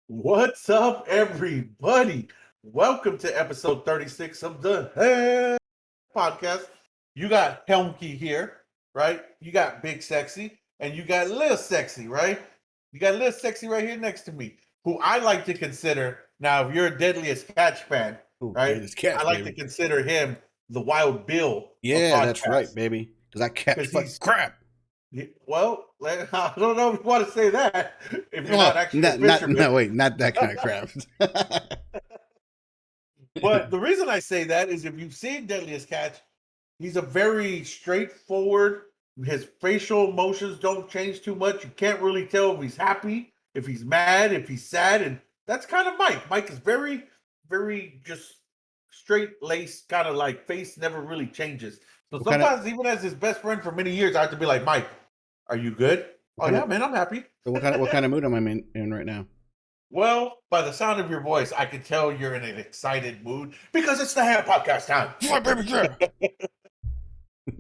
What's up, everybody? Welcome to episode 36 of the Head Podcast. You got Helmke here, right? You got Big Sexy, and you got Lil Sexy, right? You got Lil Sexy right here next to me, who I like to consider. Now, if you're a Deadliest Catch fan, Oh, right? Deadliest I Catch, like to baby. consider him the Wild Bill of Yeah, that's right, podcasts baby. Because I catch because fucking he's crap. well. I don't know if you want to say that if you're not Well, actually a fisherman. no, wait, not that kind of crap. But the reason I say that is if you've seen Deadliest Catch, he's a very straightforward. His facial emotions don't change too much. You can't really tell if he's happy, if he's mad, if he's sad. And that's kind of Mike. Mike is very, very just straight laced, kind of like face never really changes. So what kind of sometimes, even as his best friend for many years, I have to be like, Mike, are you good? what Oh, kind yeah, of man, I'm happy. what kind of mood am I in right now? Well, by the sound of your voice, I can tell you're in an excited mood because it's the Ham Podcast time. Yeah, baby, yeah.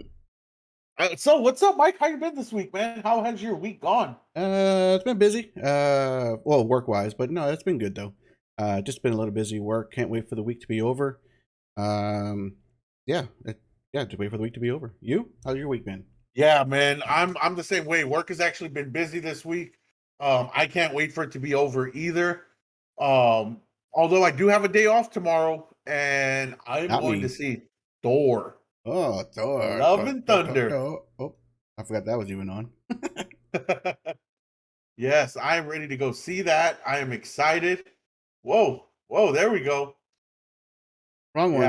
So, what's up, Mike? How you been this week, man? How has your week gone? It's been busy. Well, work wise, but no, it's been good though. Just been a little busy work. Can't wait for the week to be over. Um, yeah, just wait for the week to be over. You? How's your week been? Yeah, man, I'm the same way. Work has actually been busy this week. I can't wait for it to be over either. Um, Although I do have a day off tomorrow, and I'm Not going to me. see Thor: Oh, Thor. Love and Thunder. Oh, I forgot that was even on. Yes, I am ready to go see that. I am excited. Whoa, whoa, there we go. Wrong one.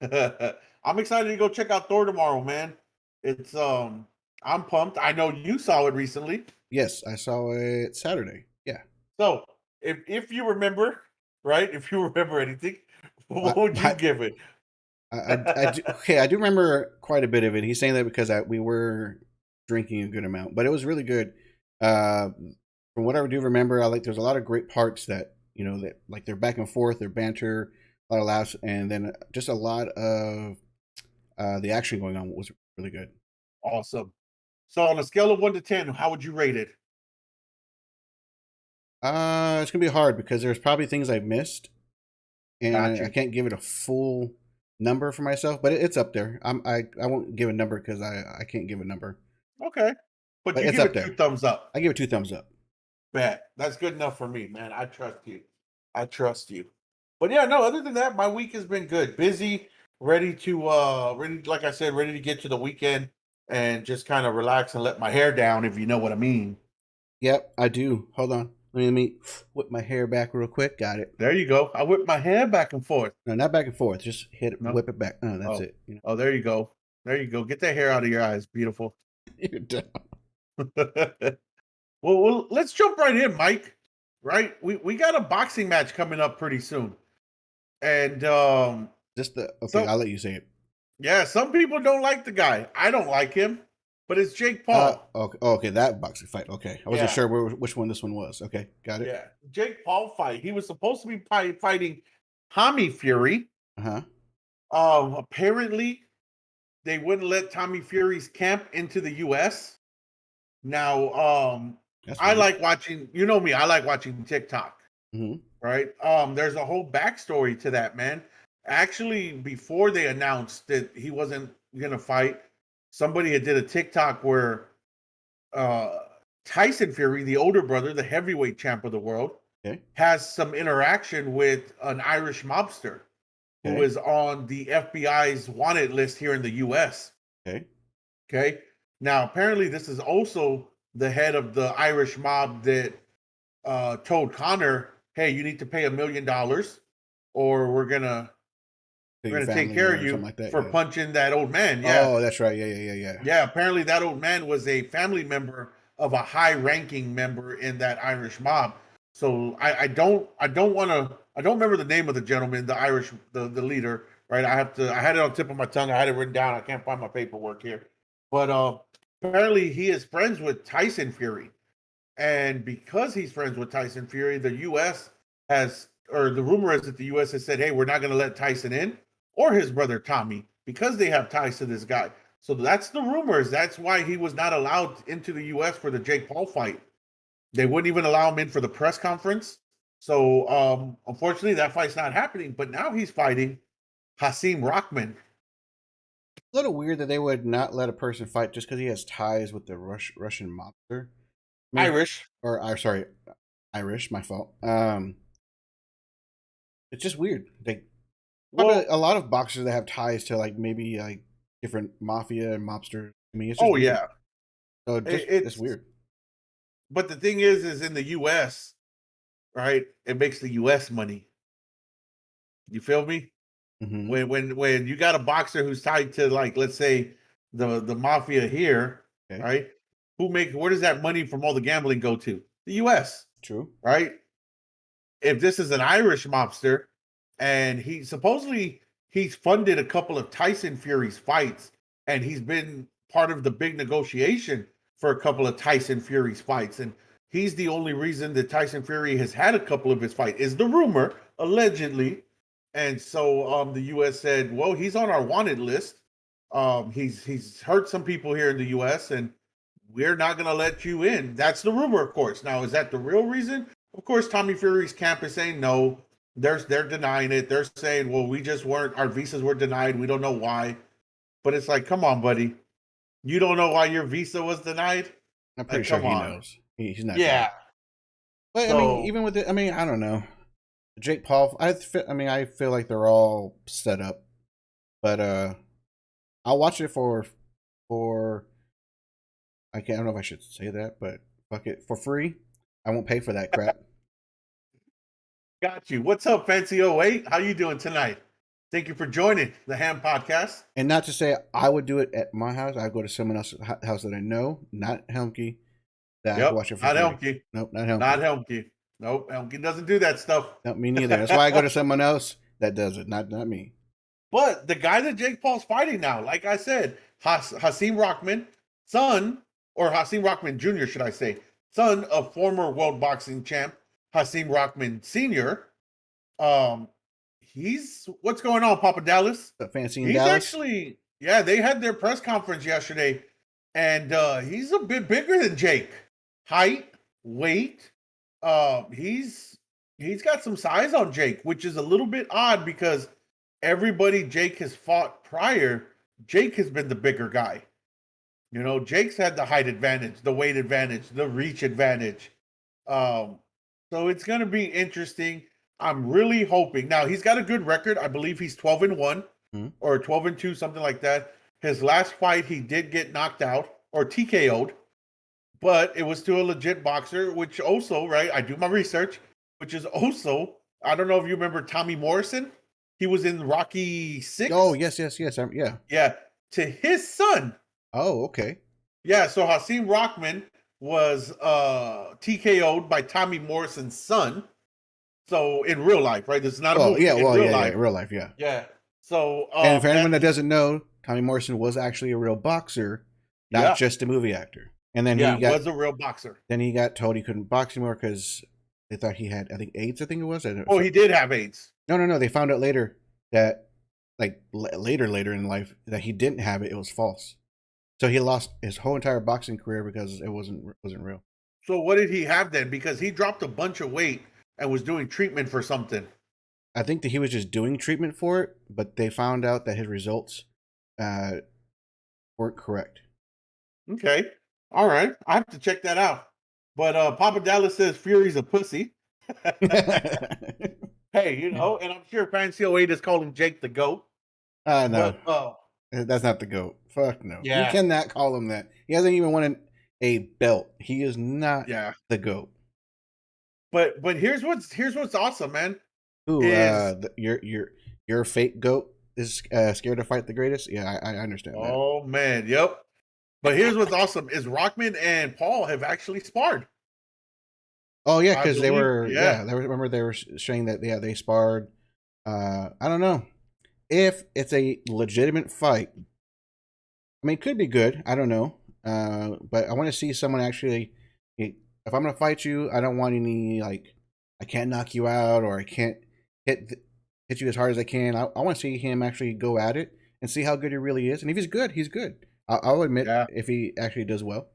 Yeah, I'm excited to go check out Thor tomorrow, man. It's I'm pumped. I know you saw it recently. Yes, I saw it Saturday. Yeah. So if you remember, right? If you remember anything, what My, would you my, give it? I do, okay, I do remember quite a bit of it. He's saying that because we were drinking a good amount, but it was really good. Uh, from what I do remember, I like there's a lot of great parts that that like they're back and forth, their banter, a lot of laughs, and then just a lot of the action going on was really good. Awesome. So on a scale of 1 to 10, how would you rate it? It's gonna be hard because there's probably things I've missed, Got and I you. can't give it a full number for myself, but it's up there. I won't give a number because I can't give a number, Okay. But but you it's give up it two there. thumbs up. I give it two thumbs up. Bet. That's good enough for me, man. I trust you. I trust you. But yeah, no, other than that, my week has been good. Busy, ready like I said, ready to get to the weekend and just kind of relax and let my hair down, if you know what I mean. Yep, I do. Hold on, let me whip my hair back real quick. Got it. There you go. I whip my hair back and forth. No, not back and forth. Just hit it, No. whip it back. Oh, that's Oh. it. Oh, there you go. There you go. Get that hair out of your eyes. Beautiful. You're done. Well, let's jump right in, Mike. Right? We got a boxing match coming up pretty soon. And Just the okay. so I'll let you say it. yeah, some people don't like the guy. I don't like him, but it's Jake Paul. Okay. Oh, okay. That boxing fight. Okay, I wasn't Yeah, sure which one this one was. Okay, got it. yeah. Jake Paul fight. He was supposed to be fighting Tommy Fury. Uh huh. Apparently they wouldn't let Tommy Fury's camp into the US. Now, That's I weird. like watching, you know me, I like watching TikTok, Hmm. right? There's a whole backstory to that, man. Actually, before they announced that he wasn't gonna fight, somebody had did a TikTok where uh Tyson Fury, the older brother, the heavyweight champ of the world, Okay. has some interaction with an Irish mobster who Okay. is on the FBI's wanted list here in the US. Okay. Okay. Now, apparently, this is also the head of the Irish mob that told Connor, "Hey, you need to pay $1 million, or To we're your gonna take family care of or something you like that. for Yeah. punching that old man." Yeah, Oh, that's right. Yeah. yeah. Apparently, that old man was a family member of a high-ranking member in that Irish mob. So I don't remember the name of the gentleman, the Irish, the leader. Right, I had it on the tip of my tongue. I had it written down. I can't find my paperwork here, but apparently he is friends with Tyson Fury, and because he's friends with Tyson Fury, the U.S. has, or the rumor is that the U.S. has said, "Hey, we're not going to let Tyson in or his brother Tommy because they have ties to this guy." So that's the rumors. That's why he was not allowed into the U.S. for the Jake Paul fight. They wouldn't even allow him in for the press conference. So unfortunately, that fight's not happening. But now he's fighting Hasim Rahman. A little weird that they would not let a person fight just because he has ties with the Russian mobster. I mean, Irish. sorry, Irish. My fault. It's just weird. They probably Well, a lot of boxers that have ties to like maybe like different mafia and mobsters. I mean, it's just oh weird. yeah, So it's it's. weird. But the thing is in the U.S., right? It makes the U.S. money. You feel me? Hmm. When you got a boxer who's tied to, like, let's say the mafia here, Okay, right? Where does that money from all the gambling go to? The US, true. right? If this is an Irish mobster and he's funded a couple of Tyson Fury's fights, and he's been part of the big negotiation for a couple of Tyson Fury's fights, and he's the only reason that Tyson Fury has had a couple of his fights, is the rumor, allegedly. And so the US said, well, he's on our wanted list. He's hurt some people here in the US, and we're not going to let you in. That's the rumor, of course. Now, is that the real reason? Of course, Tommy Fury's camp is saying no. They're denying it. They're saying, well, we just weren't, our visas were denied. We don't know why. But it's like, come on, buddy. You don't know why your visa was denied? I'm pretty Like, sure come he on. knows. He's not dumb. Yeah. But I mean, So even with it, I mean, I don't know. Jake Paul. I feel like they're all set up, but I'll watch it for. I don't know if I should say that, but fuck it, for free. I won't pay for that crap. got you. What's up, Fancy Oh 08? How you doing tonight? Thank you for joining the Ham Podcast. And not to say I would do it at my house. I go to someone else's house that I know, not Helmke, that I can Yep. watch it for Not free. Helmke. Nope, not Not Helmke. Helmke. Nope. Helmke doesn't do that stuff. Nope, me neither. That's why I go to someone else that does it, not me. But the guy that Jake Paul's fighting now, like I said, Hasim Rahman, son, or Hasim Rahman Jr., should I say, son of former world boxing champ Hasim Rahman Sr. Um, he's what's going on, Papa Dallas? But fancy in He's Dallas. actually, yeah, they had their press conference yesterday, and he's a bit bigger than Jake. Height, weight, he's got some size on Jake, which is a little bit odd because everybody Jake has fought prior, Jake has been the bigger guy. You know, Jake's had the height advantage, the weight advantage, the reach advantage. Um, so it's going to be interesting. I'm really hoping. Now, he's got a good record. I believe he's 12-1 Hmm. or 12-2, something like that. His last fight, he did get knocked out or TKO'd, but it was to a legit boxer, which also, right? I do my research, which is also, I don't know if you remember Tommy Morrison. He was in Rocky Oh 6. yes. Yeah. Yeah, to his son. Oh, okay. Yeah, so Hasim Rahman was TKO'd by Tommy Morrison's son. So in real life, right? This is not a Well, movie. yeah. In Well, real yeah. life. Real life, yeah. Yeah. So And for anyone that that doesn't know, Tommy Morrison was actually a real boxer, not yeah, just a movie actor. And then yeah, was a real boxer. he got told he couldn't box anymore because they thought he had, I think, AIDS. I think it was. Oh, he did have AIDS. No. They found out later that, like later in life, that he didn't have it. It was false. So he lost his whole entire boxing career because it wasn't real. So what did he have then? Because he dropped a bunch of weight and was doing treatment for something. I think that he was just doing treatment for it, but they found out that his results uh, weren't correct. Okay. All right. I have to check that out. But Papa Dallas says Fury's a pussy. Hey, you know, and I'm sure Fancy 08 is calling Jake the GOAT. No, But that's not the GOAT. Fuck no. You yeah, cannot call him that. He hasn't even won a belt. He is not yeah. the GOAT. But here's what's awesome, man. Who? Is Your fake GOAT is scared to fight the greatest. Yeah, I understand that. oh man, yep. But here's what's awesome is Rockman and Paul have actually sparred. Oh yeah, I because they believe, were yeah. remember they were saying that they sparred. I don't know if it's a legitimate fight. I mean, it could be good. I don't know. But I want to see someone actually. If I'm gonna fight you, I don't want any like I can't knock you out or I can't hit you as hard as I can. I want to see him actually go at it and see how good he really is. And if he's good, he's good. I'll admit Yeah. if he actually does well.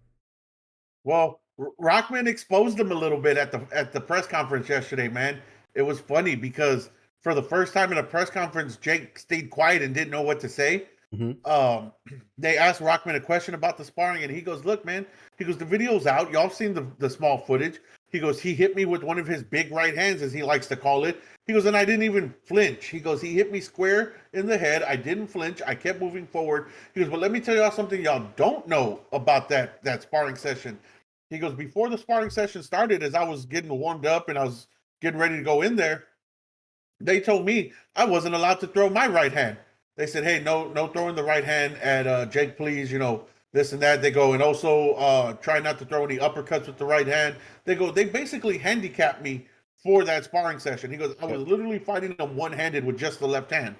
Well, Rockman exposed him a little bit at the press conference yesterday, man. It was funny because for the first time in a press conference, Jake stayed quiet and didn't know what to say. Mm-hmm. Um, they asked Rockman a question about the sparring, and he goes, "Look, man," he goes, "the video's out. Y'all seen the small footage." He goes, "He hit me with one of his big right hands, as he likes to call it." He goes, "And I didn't even flinch." He goes, "He hit me square in the head. I didn't flinch. I kept moving forward." He goes, "But let me tell y'all something y'all don't know about that sparring session." He goes, "Before the sparring session started, as I was getting warmed up and I was getting ready to go in there, they told me I wasn't allowed to throw my right hand. They said, 'Hey, no throwing the right hand at Jake, please. You know, this and that.'" They go, "And also try not to throw any uppercuts with the right hand." They go, "They basically handicapped me for that sparring session." He goes, "I was Yep. literally fighting them one handed with just the left hand."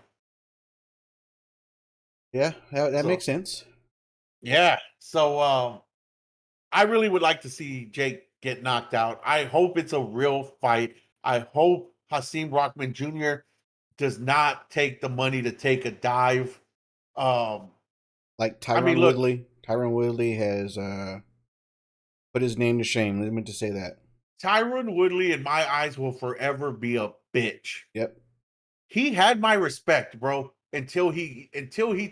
Yeah, that So makes sense. yeah, so I really would like to see Jake get knocked out. I hope it's a real fight. I hope Hasim Rahman Jr. does not take the money to take a dive. Um, Like I mean, Tyron look, Woodley. Tyron Woodley has put his name to shame. Let me just say that. Tyron Woodley, in my eyes, will forever be a bitch. Yep. He had my respect, bro, until he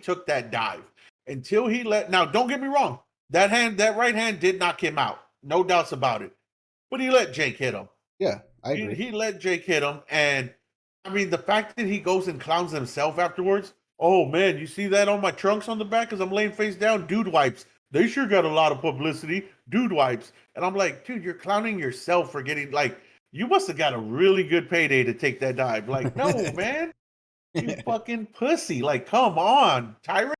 took that dive. Until he let now, don't get me wrong, that right hand did knock him out. No doubts about it. But he let Jake hit him. Yeah, I He, agree. he let Jake hit him. And I mean, the fact that he goes and clowns himself afterwards. "Oh man, you see that on my trunks on the back because I'm laying face down? Dude wipes. They sure got a lot of publicity. Dude wipes." And I'm like, dude, you're clowning yourself for getting like, you must have got a really good payday to take that dive. Like, no, man, you fucking pussy. Like, come on, Tyrant.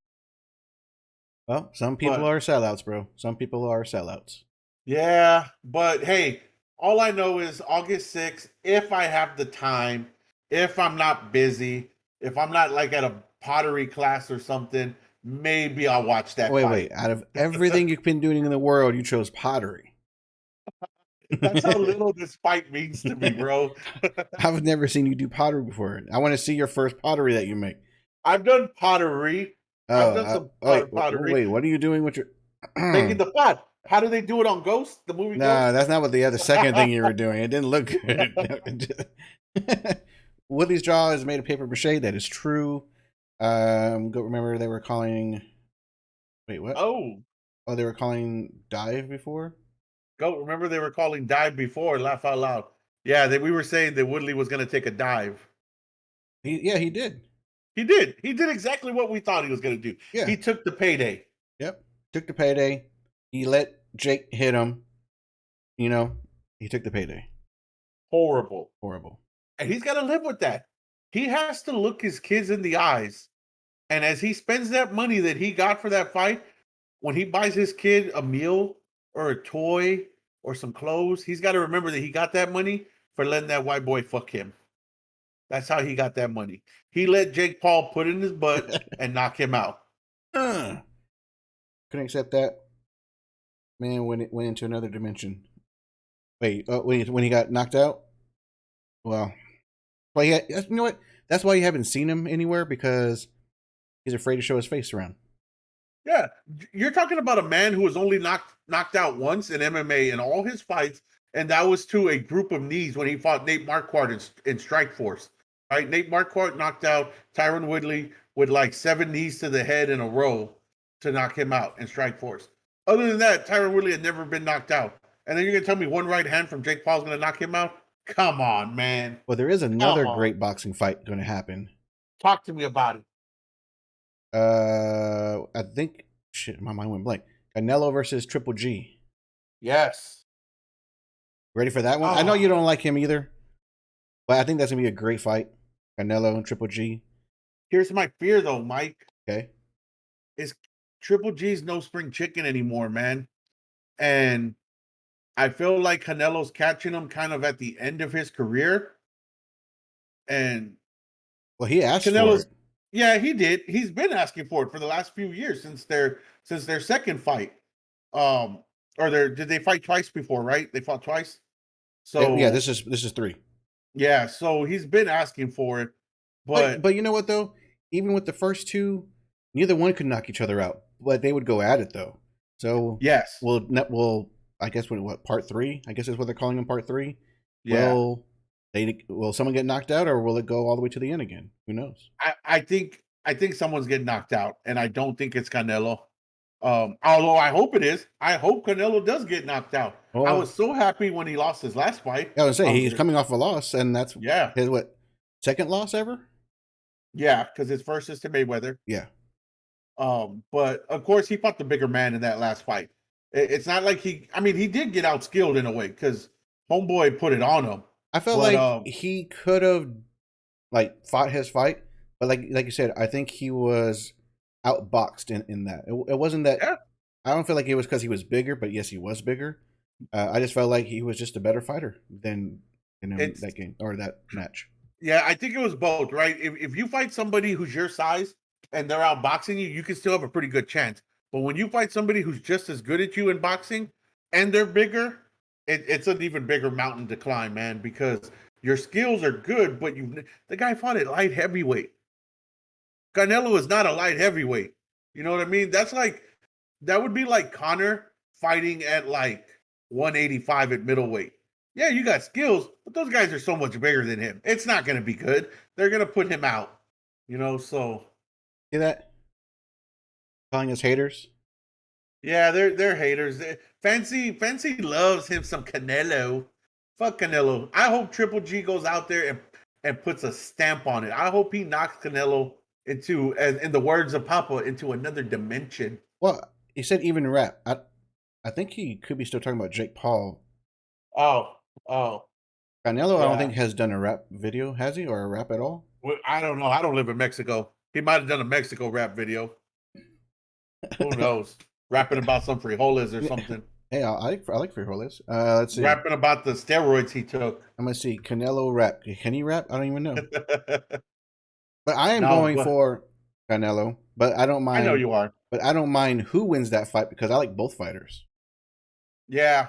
Well, some people But are sellouts, bro. Some people are sellouts. yeah, but hey, all I know is August 6th, if I have the time, if I'm not busy, if I'm not like at a pottery class or something, maybe I'll watch that Wait, fight. wait. Out of everything you've been doing in the world, you chose pottery. That's how little this fight means to me, bro. I've never seen you do pottery before. I want to see your first pottery that you make. I've done pottery. I've done some Wait, pottery. wait. What are you doing with your? Making the pot. How do they do it on Ghost, the movie Nah, Ghost? that's not what the other second thing you were doing. It didn't look good. Willie's jaw is made of paper mache. That is true. Go remember they were calling. Wait, what? Oh, Oh, they were calling dive before. go. Remember they were calling dive before, laugh out loud. Yeah, we were saying that Woodley was going to take a dive. Yeah, he did. He did. He did exactly what we thought he was going to do. Yeah. He took the payday. Yep. Took the payday. He let Jake hit him. You know, he took the payday. Horrible. Horrible. And he's got to live with that. He has to look his kids in the eyes. And as he spends that money that he got for that fight, when he buys his kid a meal or a toy or some clothes, he's got to remember that he got that money for letting that white boy fuck him. That's how he got that money. He let Jake Paul put in his butt and knock him out. Couldn't accept that. Man went into another dimension. Wait, when he got knocked out? Well, you know what? That's why you haven't seen him anywhere, because he's afraid to show his face around. Yeah, you're talking about a man who was only knocked out once in MMA in all his fights, and that was to a group of knees when he fought Nate Marquardt in Strikeforce. Right, Nate Marquardt knocked out Tyron Woodley with like 7 knees to the head in a row to knock him out in Strikeforce. Other than that, Tyron Woodley had never been knocked out. And then you're gonna tell me one right hand from Jake Paul's gonna knock him out? Come on, man. Well, there is Come another on. great boxing fight going to happen. Talk to me about it. I think shit, my mind went blank. Canelo versus Triple G. Yes. Ready for that one? I know Oh, you don't like him either, but I think that's gonna be a great fight. Canelo and Triple G. here's my fear though, Mike. Okay. Is Triple G's no spring chicken anymore, man. And I feel like Canelo's catching him kind of at the end of his career. And Well, he asked for Canelo's, it. yeah, he did. He's been asking for it for the last few years since their second fight. Um, or their did they fight twice before, right? They fought twice. Yeah, So this is three. yeah, so he's been asking for it. But But you know what though? Even with the first two, neither one could knock each other out. But they would go at it though. So yes, we'll I guess what part 3? I guess is what they're calling him, part 3. Yeah. Will someone get knocked out, or will it go all the way to the end again? Who knows? I think someone's getting knocked out, and I don't think it's Canelo. Although I hope it is. I hope Canelo does get knocked out. I Well, was so happy when he lost his last fight. I was gonna I say was he's coming off a loss, and that's Yeah, his what, second loss ever? yeah, because his first is to Mayweather. Yeah. But of course he fought the bigger man in that last fight. It's not like I mean, he did get outskilled in a way because Homeboy put it on him. I felt But like he could have like fought his fight, but like you said, I think he was outboxed in that. It wasn't that. yeah, I don't feel like it was because he was bigger, but yes, he was bigger. I just felt like he was just a better fighter than in it's that game or that match. yeah, I think it was both, right? If you fight somebody who's your size and they're outboxing you, you can still have a pretty good chance. But when you fight somebody who's just as good at you in boxing and they're bigger, it's an even bigger mountain to climb, man, because your skills are good, but the guy fought at light heavyweight. Canelo is not a light heavyweight. You know what I mean? That would be like Connor fighting at like 185 at middleweight. Yeah, you got skills, but those guys are so much bigger than him. It's not going to be good. They're going to put him out. So See that? Calling us haters. yeah, they're haters. Fancy loves him some Canelo. Fuck Canelo. I hope Triple G goes out there and puts a stamp on it. I hope he knocks Canelo into, as in the words of Papa, into another dimension. Well, he said even rap. I think he could be still talking about Jake Paul. Oh, oh, Canelo, I don't yeah. think has done a rap video, has he, or a rap at all? Well, I don't know. I don't live in Mexico. He might have done a Mexico rap video. Who knows? Rapping about some frijoles or Yeah. something. Hey, I like frijoles. Let's see. Rapping about the steroids he took. I'm gonna see Canelo rap. Can he rap? I don't even know. But I am No, going but for Canelo. But I don't I know mind. you are. But I don't mind who wins that fight because I like both fighters. Yeah.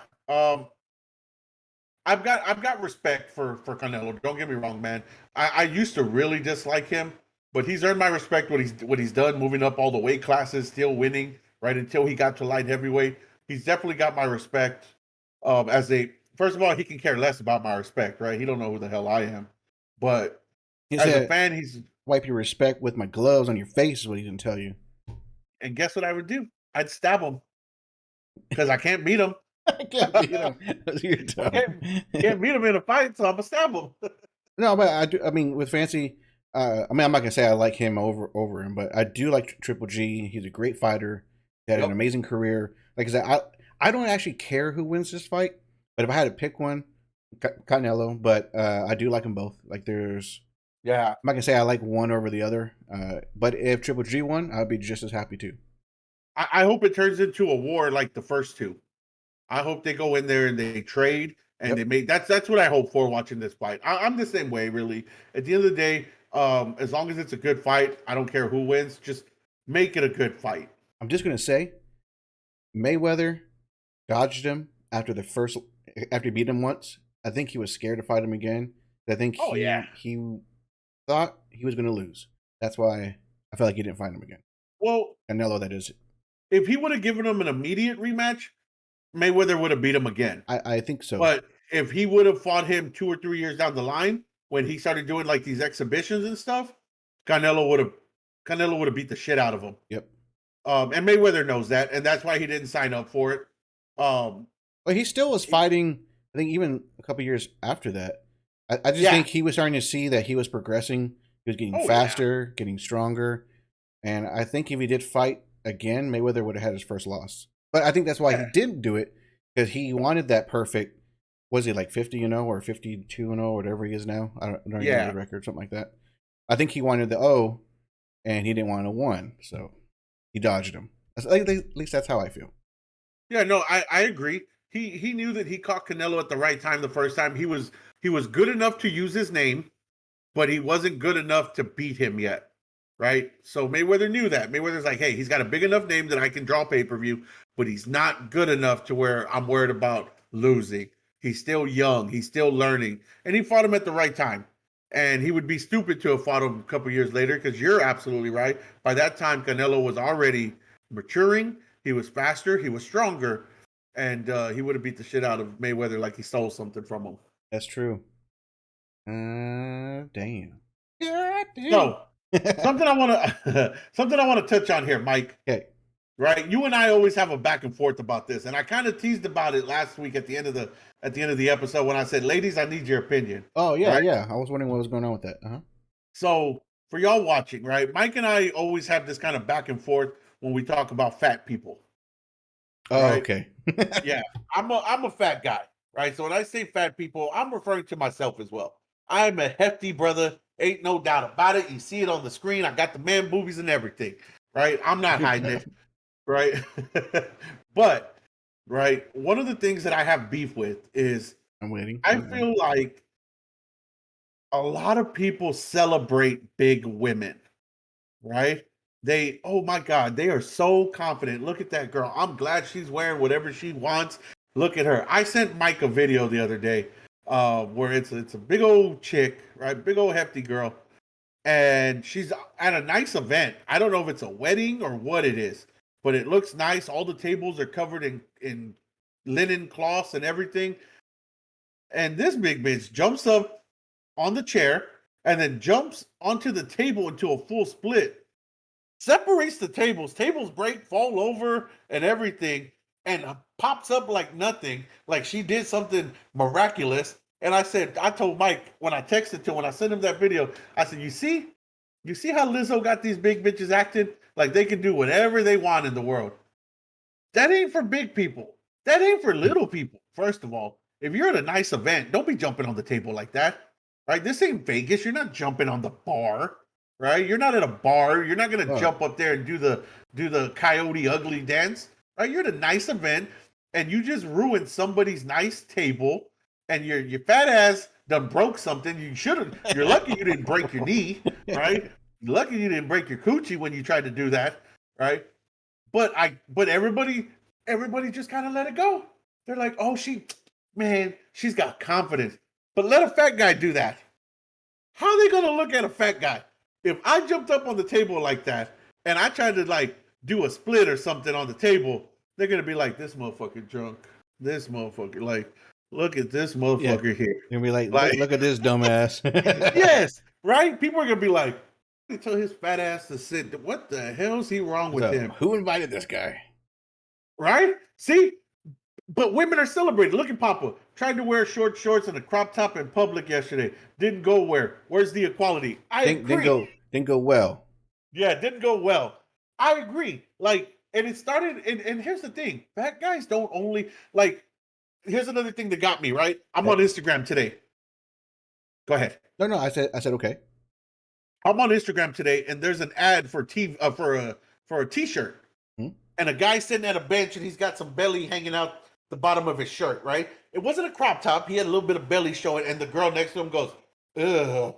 I've got respect for Canelo. Don't get me wrong, man. I used to really dislike him, but he's earned my respect what he's done, moving up all the weight classes, still winning, right until he got to light heavyweight. He's definitely got my respect. As a First of all, he can care less about my respect, right? He don't know who the hell I am. But He as a said, fan, he's "Wipe your respect with my gloves on your face." Is what he didn't tell you. and guess what I would do? I'd stab him because I can't beat him. I can't beat him. You're I dumb. can't beat him in a fight, so I'm gonna stab him. No, but I do. I mean, with Fancy, I mean, I'm not gonna say I like him over him, but I do like Triple G. He's a great fighter. He had an Yep. amazing career. Like I said, I don't actually care who wins this fight, but if I had to pick one, Canelo. But I do like them both. Like there's, Yeah. I'm not gonna say I like one over the other. But if Triple G won, I'd be just as happy too. I hope it turns into a war like the first two. I hope they go in there and they trade and Yep. they make that's what I hope for watching this fight. I'm the same way, really. At the end of the day, as long as it's a good fight, I don't care who wins. Just make it a good fight. I'm just gonna say Mayweather dodged him after he beat him once. I think he was scared to fight him again. I think Oh yeah. he thought he was going to lose. That's why I felt like he didn't fight him again. Well, Canelo, that is. if he would have given him an immediate rematch, Mayweather would have beat him again. I think so. But if he would have fought him 2 or 3 years down the line, when he started doing like these exhibitions and stuff, Canelo would have beat the shit out of him. Yep. And Mayweather knows that, and that's why he didn't sign up for it. But he still was fighting. I think even a couple years after that. I just Yeah. think he was starting to see that he was progressing. He was getting Oh, yeah. faster, getting stronger, and I think if he did fight again, Mayweather would have had his first loss. But I think that's why he Yeah. didn't do it because he wanted that perfect. Was he like 50-0 or 52-0 or whatever he is now? I don't know Yeah. the record, something like that. I think he wanted the O, and he didn't want a 1, so he dodged him. At least that's how I feel. Yeah, no, I agree. He knew that he caught Canelo at the right time the first time. He was good enough to use his name, but he wasn't good enough to beat him yet. Right? So Mayweather knew that. Mayweather's like, hey, he's got a big enough name that I can draw pay-per-view, but he's not good enough to where I'm worried about losing. He's still young, he's still learning, and he fought him at the right time. And he would be stupid to have fought him a couple years later because you're absolutely right. By that time, Canelo was already maturing. He was faster. He was stronger. and he would have beat the shit out of Mayweather like he stole something from him. That's true. Damn. Yeah, damn. So something I want to something I want to touch on here, Mike. Okay. Right, you and I always have a back and forth about this, and I kind of teased about it last week at the end of the episode when I said, "Ladies, I need your opinion." Oh yeah, Right? yeah. I was wondering what was going on with that. So for y'all watching, right, Mike and I always have this kind of back and forth when we talk about fat people. Oh, Right? okay. Yeah, I'm a fat guy, right? So when I say fat people, I'm referring to myself as well. I'm a hefty brother, ain't no doubt about it. You see it on the screen. I got the man boobies and everything, right? I'm not hiding it, right? But right, one of the things that I have beef with is I'm waiting. I feel like a lot of people celebrate big women, right? They, oh my God, they are so confident. Look at that girl. I'm glad she's wearing whatever she wants. Look at her. I sent Mike a video the other day where it's a big old chick, right? Big old hefty girl. And she's at a nice event. I don't know if it's a wedding or what it is, but it looks nice. All the tables are covered in linen cloths and everything. And this big bitch jumps up on the chair and then jumps onto the table into a full split, separates the tables. Tables break, fall over, and everything, and pops up like nothing, like she did something miraculous. And I told Mike when I texted to him, when I sent him that video, I said, you see how Lizzo got these big bitches acting like they can do whatever they want in the world. That ain't for big people. That ain't for little people. First of all, if you're at a nice event, don't be jumping on the table like that. Right? This ain't Vegas. You're not jumping on the bar. Right? You're not at a bar. You're not gonna jump up there and do the coyote ugly dance. Right? You're at a nice event and you just ruined somebody's nice table and your fat ass done broke something. You're lucky you didn't break your knee, right? You're lucky you didn't break your coochie when you tried to do that, right? But everybody just kind of let it go. They're like, oh, she's got confidence. But let a fat guy do that. How are they gonna look at a fat guy? If I jumped up on the table like that and I tried to like do a split or something on the table, they're gonna be like, this motherfucker drunk. This motherfucker, like, look at this motherfucker here. You'll be like, look at this dumbass. Yes, right? People are gonna be like, they tell his fat ass to sit. What the hell's he wrong with him? Who invited this guy? Right? See? But women are celebrating. Look at Papa. Tried to wear short shorts and a crop top in public yesterday. Didn't go where? Where's the equality? I agree. Didn't go well. Yeah, didn't go well. I agree. Like, and it started, and here's the thing. Fat guys don't only, like, here's another thing that got me, right? I'm on Instagram today. Go ahead. No, I said okay. I'm on Instagram today, and there's an ad for for a t-shirt. And a guy sitting at a bench, and he's got some belly hanging out the bottom of his shirt, right? It wasn't a crop top. He had a little bit of belly showing, and the girl next to him goes, no.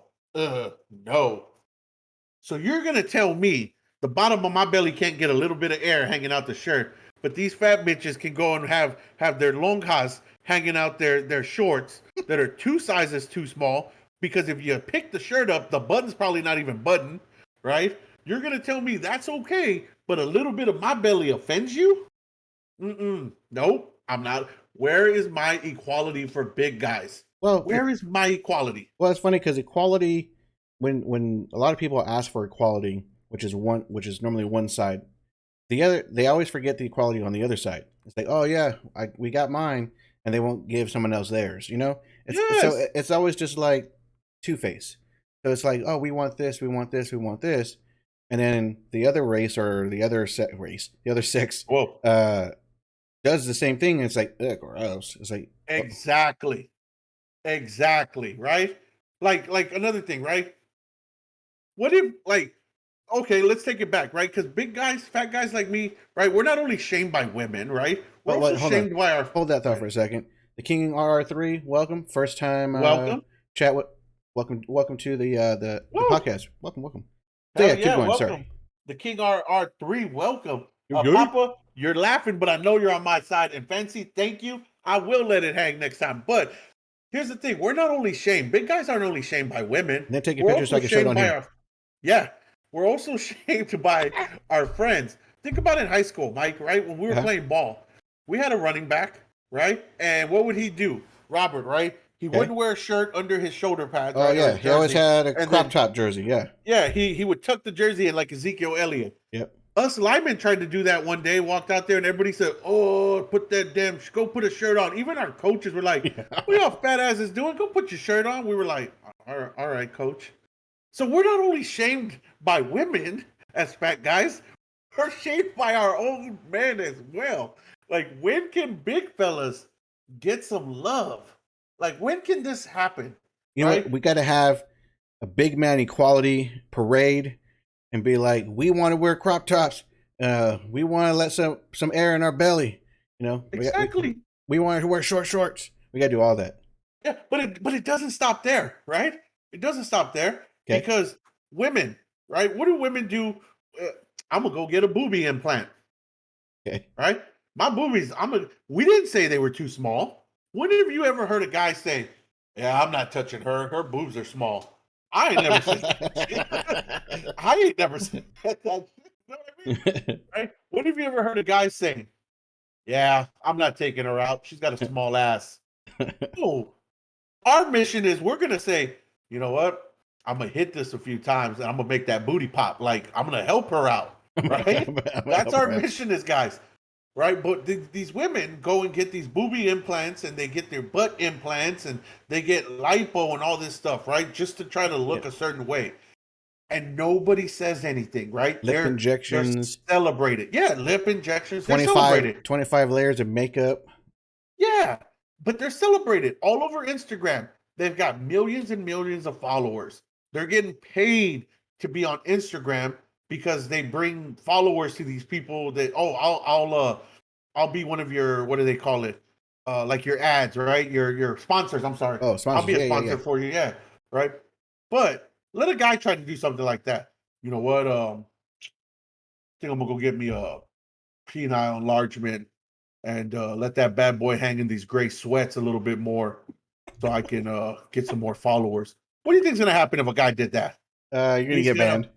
So you're going to tell me the bottom of my belly can't get a little bit of air hanging out the shirt, but these fat bitches can go and have their longhas hanging out their shorts that are 2 sizes too small, because if you pick the shirt up, the button's probably not even buttoned, right? You're going to tell me that's okay, but a little bit of my belly offends you? Nope, I'm not. Where is my equality for big guys? Well, where is my equality? Well, it's funny because equality, when a lot of people ask for equality, which is normally one side, they always forget the equality on the other side. It's like, oh yeah, we got mine, and they won't give someone else theirs. You know, so it's always just like two-face. So it's like, oh, we want this, we want this, we want this, and then the other race or the other the other sex, does the same thing. And it's like, ugh, gross. It's like exactly, right? Like another thing, right? What if, like, okay, let's take it back, right? Because big guys, fat guys like me, right? We're not only shamed by women, right? We're also shamed by our. Hold that thought for a second. The King RR3, welcome, first time. Welcome. Chat with. Welcome to the podcast. Welcome. So yeah, keep going. Welcome. Sorry. The King RR3, welcome. Papa, you're laughing, but I know you're on my side. And Fancy, thank you. I will let it hang next time. But here's the thing: we're not only shamed. Big guys aren't only shamed by women. And then take your picture so I can show it on here. We're also shamed by our friends. Think about it in high school, Mike. Right when we were playing ball, we had a running back, right? And what would he do? Robert, right? He Okay. wouldn't wear a shirt under his shoulder pads, Oh right, or yeah, his he always jersey. had a And crop then, top jersey. Yeah. yeah, he would tuck the jersey in like Ezekiel Elliott. Yep. Us linemen tried to do that one day, walked out there, and everybody said, "Oh, put that damn, go put a shirt on." Even our coaches were like, "What y'all fat asses doing? Go put your shirt on." We were like, all right, coach." So we're not only shamed by women as fat guys, we're shamed by our own men as well. Like, when can big fellas get some love? Like, when can this happen? You know what? Right? We got to have a big man equality parade and be like, we want to wear crop tops. We want to let some air in our belly. You know, Exactly. we want to wear short shorts. We got to do all that. Yeah, but it doesn't stop there, right? It doesn't stop there Okay. because women, right? What do women do? Uh, I'm gonna go get a boobie implant, Okay. right? My boobies. We didn't say they were too small. When have you ever heard a guy say, "Yeah, I'm not touching her. Her boobs are small." I ain't never said that. I ain't never said that. You know what I mean? Right? When have you ever heard a guy saying, "Yeah, I'm not taking her out. She's got a small ass." No, our mission is we're gonna say, you know what? I'm gonna hit this a few times and I'm gonna make that booty pop. Like, I'm gonna help her out, right? That's our mission as guys, right? But these women go and get these booby implants and they get their butt implants and they get lipo and all this stuff, right? Just to try to look Yep. a certain way. And nobody says anything, right? Lip They're injections, celebrated. Yeah, lip injections, they're 25, celebrated. 25 layers of makeup. Yeah, but they're celebrated all over Instagram. They've got millions and millions of followers. They're getting paid to be on Instagram because they bring followers to these people that, oh, I'll be one of your, what do they call it? Like your ads, right? Your sponsors, I'm sorry. Oh, I'll sponsors. be a Yeah, yeah, yeah. sponsor for you, yeah, right? But let a guy try to do something like that. You know what? I think I'm gonna go get me a penile enlargement and let that bad boy hang in these gray sweats a little bit more so I can get some more followers. What do you think's gonna happen if a guy did that? You're gonna He's get gonna banned.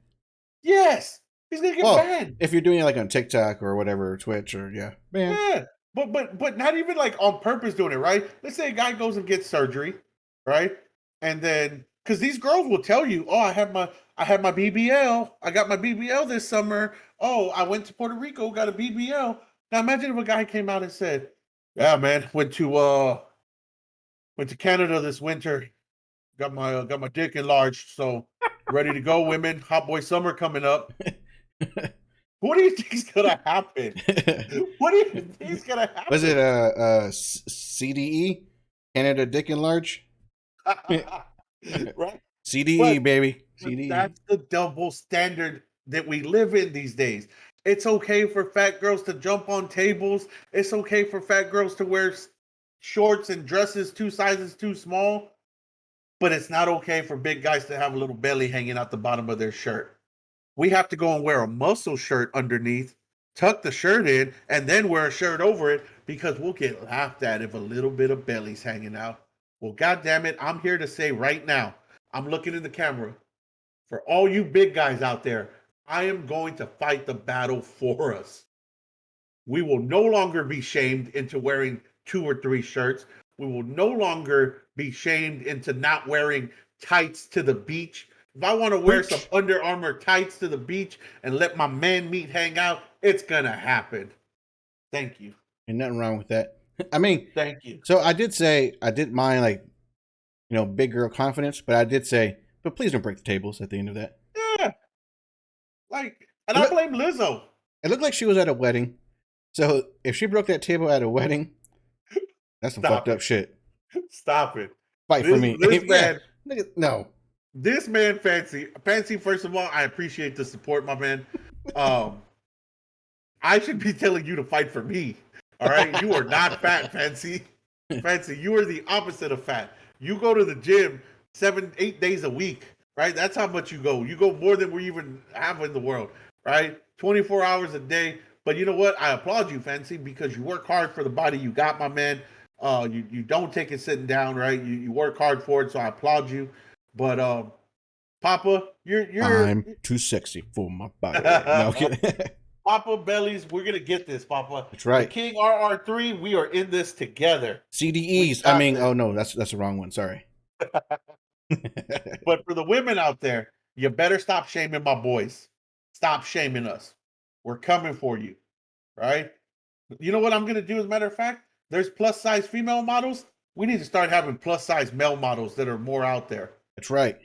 Yes, he's gonna get Well, banned. if you're doing it like on TikTok or whatever, Twitch or yeah, banned. Yeah. But not even like on purpose doing it, right? Let's say a guy goes and gets surgery, right? And then because these girls will tell you, oh, I had my BBL. I got my BBL this summer. Oh, I went to Puerto Rico, got a BBL. Now imagine if a guy came out and said, "Yeah, man, went to Canada this winter. Got my dick enlarged, so ready to go, women. Hot boy summer coming up." What do you think's gonna happen? What do you think's gonna Was it happen? CDE? Canada Dick Enlarge? Right? CDE, But baby. but CDE. that's the double standard that we live in these days. It's okay for fat girls to jump on tables. It's okay for fat girls to wear shorts and dresses 2 sizes too small. But it's not okay for big guys to have a little belly hanging out the bottom of their shirt. We have to go and wear a muscle shirt underneath, tuck the shirt in, and then wear a shirt over it because we'll get laughed at if a little bit of belly's hanging out. Well, God damn it, I'm here to say right now, I'm looking in the camera. For all you big guys out there, I am going to fight the battle for us. We will no longer be shamed into wearing 2 or 3 shirts. We will no longer be shamed into not wearing tights to the beach. If I want to wear some Preach. Under Armour tights to the beach and let my man meat hang out, it's going to happen. Thank you. Ain't nothing wrong with that. I mean, Thank you. so I did say I didn't mind like, big girl confidence, but I did say, but please don't break the tables at the end of that. Yeah. Like, and It, I look, blame Lizzo. it looked like she was at a wedding. So if she broke that table at a wedding, that's some fucked Stop up it. shit. Stop it. Fight for This me. this Yeah. man No. This man, Fancy. First of all, I appreciate the support, my man. Um, I should be telling you to fight for me. All right, you are not fat, Fancy. Fancy, you are the opposite of fat. You go to the gym 7, 8 days a week, right? That's how much you go. You go more than we even have in the world, right? 24 hours a day. But you know what? I applaud you, Fancy, because you work hard for the body you got, my man. You don't take it sitting down, right? You work hard for it, so I applaud you. But Papa, you're I'm too sexy for my body. No, I'm kidding. Papa Bellies, we're gonna get this, Papa. That's The right. King RR3, we are in this together. We CDEs. I got mean, this. oh no, that's the wrong one. Sorry. But for the women out there, you better stop shaming my boys. Stop shaming us. We're coming for you, right? You know what I'm gonna do? As a matter of fact, there's plus size female models. We need to start having plus size male models that are more out there. That's right.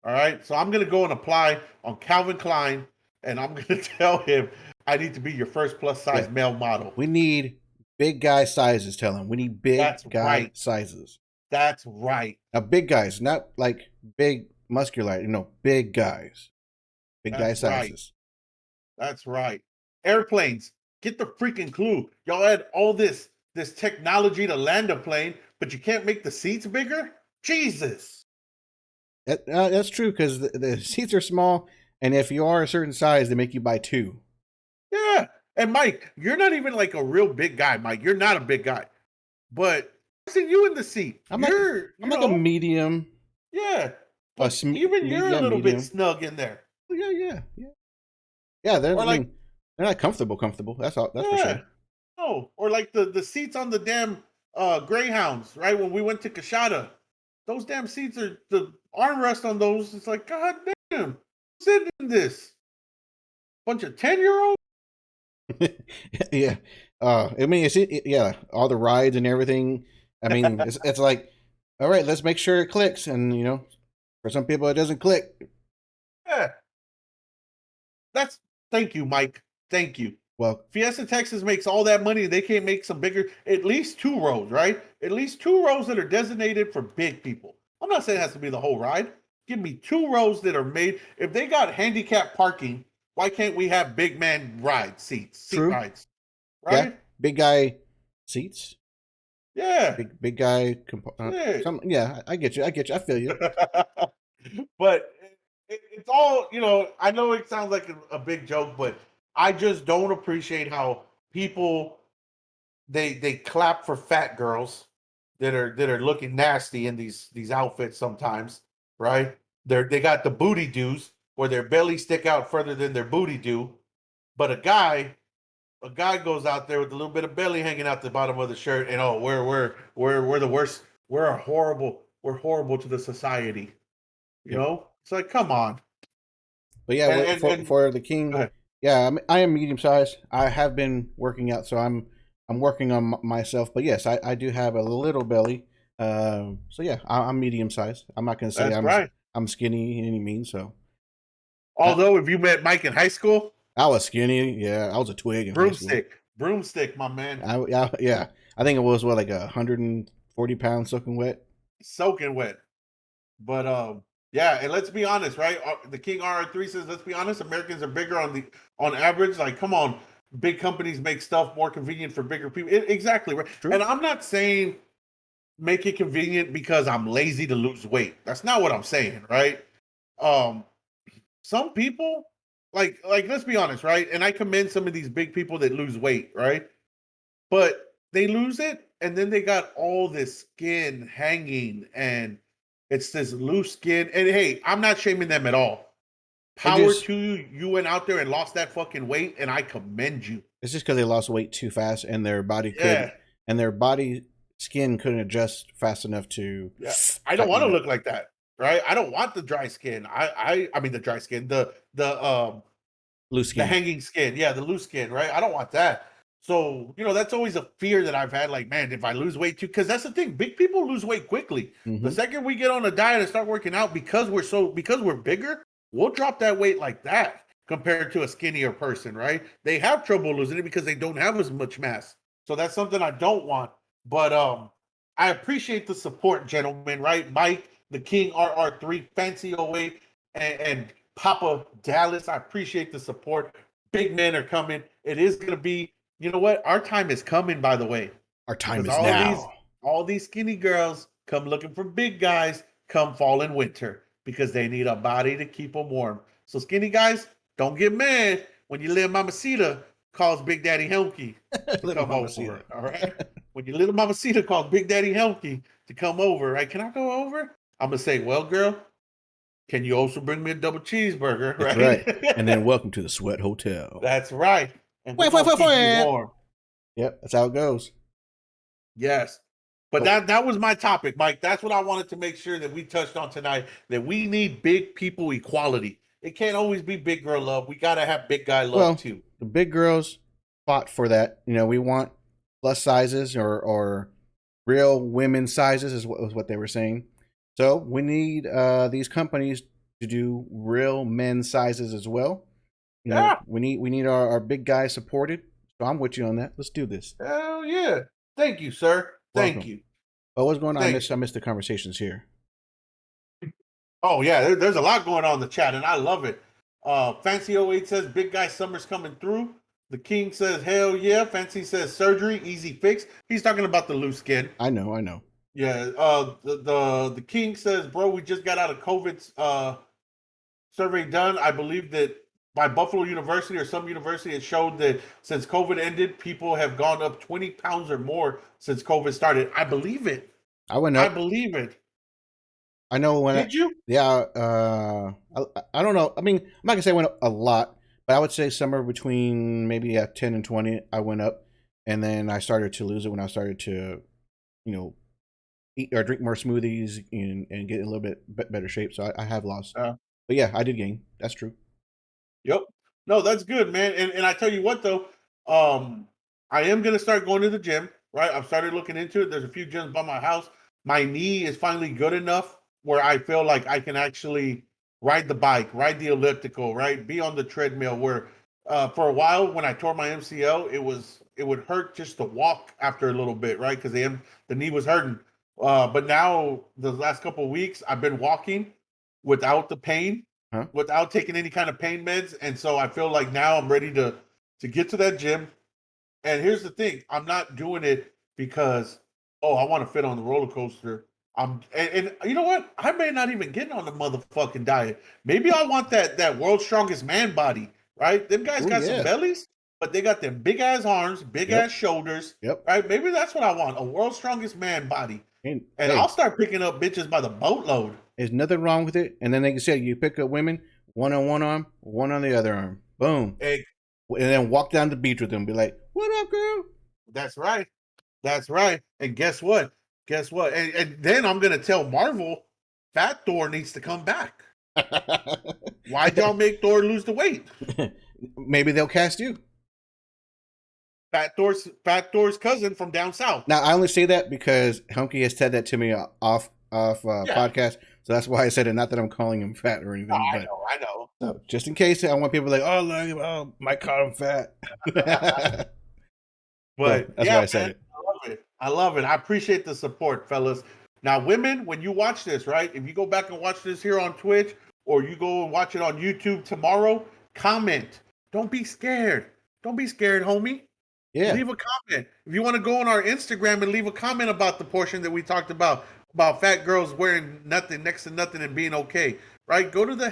All right. So I'm gonna go and apply on Calvin Klein, and I'm gonna tell him I need to be your first plus Yeah. size male model. We need big guy sizes. Tell him we need big That's guy right. sizes. That's right. Now, big guys, not like big muscular. Big guys, big guy That's right. sizes. That's right. Airplanes. Get the freaking clue. Y'all had all this technology to land a plane, but you can't make the seats bigger? Jesus. That's true because the seats are small, and if you are a certain size, they make you buy two. Yeah. And Mike, you're not even like a real big guy, Mike. You're not a big guy. But I see you in the seat. I'm like a medium. Yeah. A But even you're a little medium. bit snug in there. Oh, yeah. They're Or like, they're not comfortable. That's all. That's for yeah. sure. Oh, or like the seats on the damn Greyhounds, right? When we went to Kashada, those damn seats are the armrest on those. It's like, God damn, sit in this. Bunch of 10-year-olds? Yeah. I mean, yeah, all the rides and everything. I mean, it's like, all right, let's make sure it clicks. And, for some people, it doesn't click. Yeah. Thank you, Mike. Thank you. Well, Fiesta Texas makes all that money. They can't make some bigger, at least 2 rows, right? At least 2 rows that are designated for big people. I'm not saying it has to be the whole ride. Give me 2 rows that are made. If they got handicap parking, why can't we have big man rides, seat true. rides, Yeah, right? big guy seats. Yeah. Big guy. Yeah. I get you. I feel you. But it's all, I know it sounds like a big joke, but I just don't appreciate how people they clap for fat girls that are looking nasty in these outfits sometimes, right? They got the booty doos where their belly stick out further than their booty do, but a guy goes out there with a little bit of belly hanging out the bottom of the shirt, and oh, we're the worst. We're horrible to the society. Yep. It's like, come on. But yeah, And for the king, yeah, I am medium sized. I have been working out, so I'm working on myself. But yes, I do have a little belly. So yeah, I'm medium sized. I'm not gonna say that's right. I'm skinny in any means. So Although, if you met Mike in high school, I was skinny. Yeah, I was a twig in high school. Broomstick, my man. Yeah, I think it was like 140 pounds soaking wet. Soaking wet. But yeah, and let's be honest, right? The King RR3 says, let's be honest, Americans are bigger on average. Like, come on, big companies make stuff more convenient for bigger people. Exactly, right. True. And I'm not saying make it convenient because I'm lazy to lose weight. That's not what I'm saying, right? Some people, like let's be honest, right? And I commend some of these big people that lose weight, right? But they lose it, and then they got all this skin hanging, and it's this loose skin. And hey, I'm not shaming them at all. Power to you. You went out there and lost that fucking weight, and I commend you. It's just because they lost weight too fast, and their body and their body skin couldn't adjust fast enough to. Yeah, I don't want to look like that, right? I don't want the dry skin. I mean the dry skin, the loose skin, the hanging skin. Yeah, the loose skin, right? I don't want that. So, that's always a fear that I've had. Like, man, if I lose weight too, because that's the thing. Big people lose weight quickly. Mm-hmm. The second we get on a diet and start working out, because we're bigger, we'll drop that weight like that compared to a skinnier person, right? They have trouble losing it because they don't have as much mass. So that's something I don't want. But I appreciate the support, gentlemen, right? Mike, the King RR3, Fancy 08, and Papa Dallas. I appreciate the support. Big men are coming. It is going to be, you know what? Our time is coming, by the way. Our time is now. All these skinny girls come looking for big guys come fall and winter because they need a body to keep them warm. So skinny guys, don't get mad when your little mamacita calls Big Daddy Helmke to come over. All right? When your little mamacita calls Big Daddy Helmke to come over, right? Can I go over? I'm going to say, well, girl, Can you also bring me a double cheeseburger? That's Right. right. And then welcome to the Sweat Hotel. That's right. And we're Wah, wah, gonna wah, keep you wah. warm. Yep, that's how it goes. Yes. But Oh, that was my topic, Mike. That's what I wanted to make sure that we touched on tonight. That we need big people equality. It can't always be big girl love. We gotta have big guy love well, too. the big girls fought for that. We want plus sizes or real women sizes is what they were saying. So we need these companies to do real men sizes as well. Yeah. We need our big guys supported. So I'm with you on that. Let's do this. Hell yeah. Thank you, sir. Thank Welcome. you. Oh, what's going on? Thank I you. missed the conversations here. Oh yeah, there's a lot going on in the chat, and I love it. Fancy 08 says big guy summer's coming through. The King says hell yeah. Fancy says surgery, easy fix. He's talking about the loose skin. I know. Yeah. The King says, bro, we just got out of COVID's survey done. I believe that by Buffalo University or some university, it showed that since COVID ended, people have gone up 20 pounds or more since COVID started. I believe it. I went I up. believe it. I know when. Did you? Yeah. I don't know. I mean, I'm not gonna say I went up a lot, but I would say somewhere between maybe 10 and 20. I went up, and then I started to lose it when I started to, eat or drink more smoothies and get in a little bit better shape. So I have lost. But yeah, I did gain. That's true. Yep. No, that's good, man. And I tell you what though, I am gonna start going to the gym, right? I've started looking into it. There's a few gyms by my house. My knee is finally good enough where I feel like I can actually ride the bike, ride the elliptical, right? Be on the treadmill where for a while when I tore my MCL, it would hurt just to walk after a little bit, right? Because the knee was hurting. But now the last couple of weeks I've been walking without the pain, Huh? without taking any kind of pain meds, and so I feel like now I'm ready to get to that gym. And here's the thing: I'm not doing it because I want to fit on the roller coaster. And you know what? I may not even get on the motherfucking diet. Maybe I want that world's strongest man body, right? Them guys Oh got some yeah. bellies, but they got them big ass arms, big Yep. ass shoulders, Yep. right? Maybe that's what I want: a world's strongest man body. And And hey, I'll start picking up bitches by the boatload. there's nothing wrong with it. And then like you said, you pick up women, one on one arm, one on the other arm. Boom. Hey, And then walk down the beach with them. Be like, "What up, girl?" that's right. That's right. And guess what? Guess what? And then I'm gonna tell Marvel, Fat Thor needs to come back. Why'd y'all make Thor lose the weight? Maybe they'll cast you. Fat Thor's cousin from down south. Now I only say that because Hunky has said that to me off Yeah. podcast, so that's why I said it. Not that I'm calling him fat or anything, I but know, I know. so, just in case, I want people like, oh, look, oh, Mike called him fat. But so that's yeah, why I said man, it. I love it. I love it. I appreciate the support, fellas. Now, women, when you watch this, right? If you go back and watch this here on Twitch, or you go and watch it on YouTube tomorrow, comment. Don't be scared. Don't be scared, homie. Yeah, Leave a comment. If you want to go on our Instagram and leave a comment about the portion that we talked about fat girls wearing nothing, next to nothing, and being okay, right? Go to the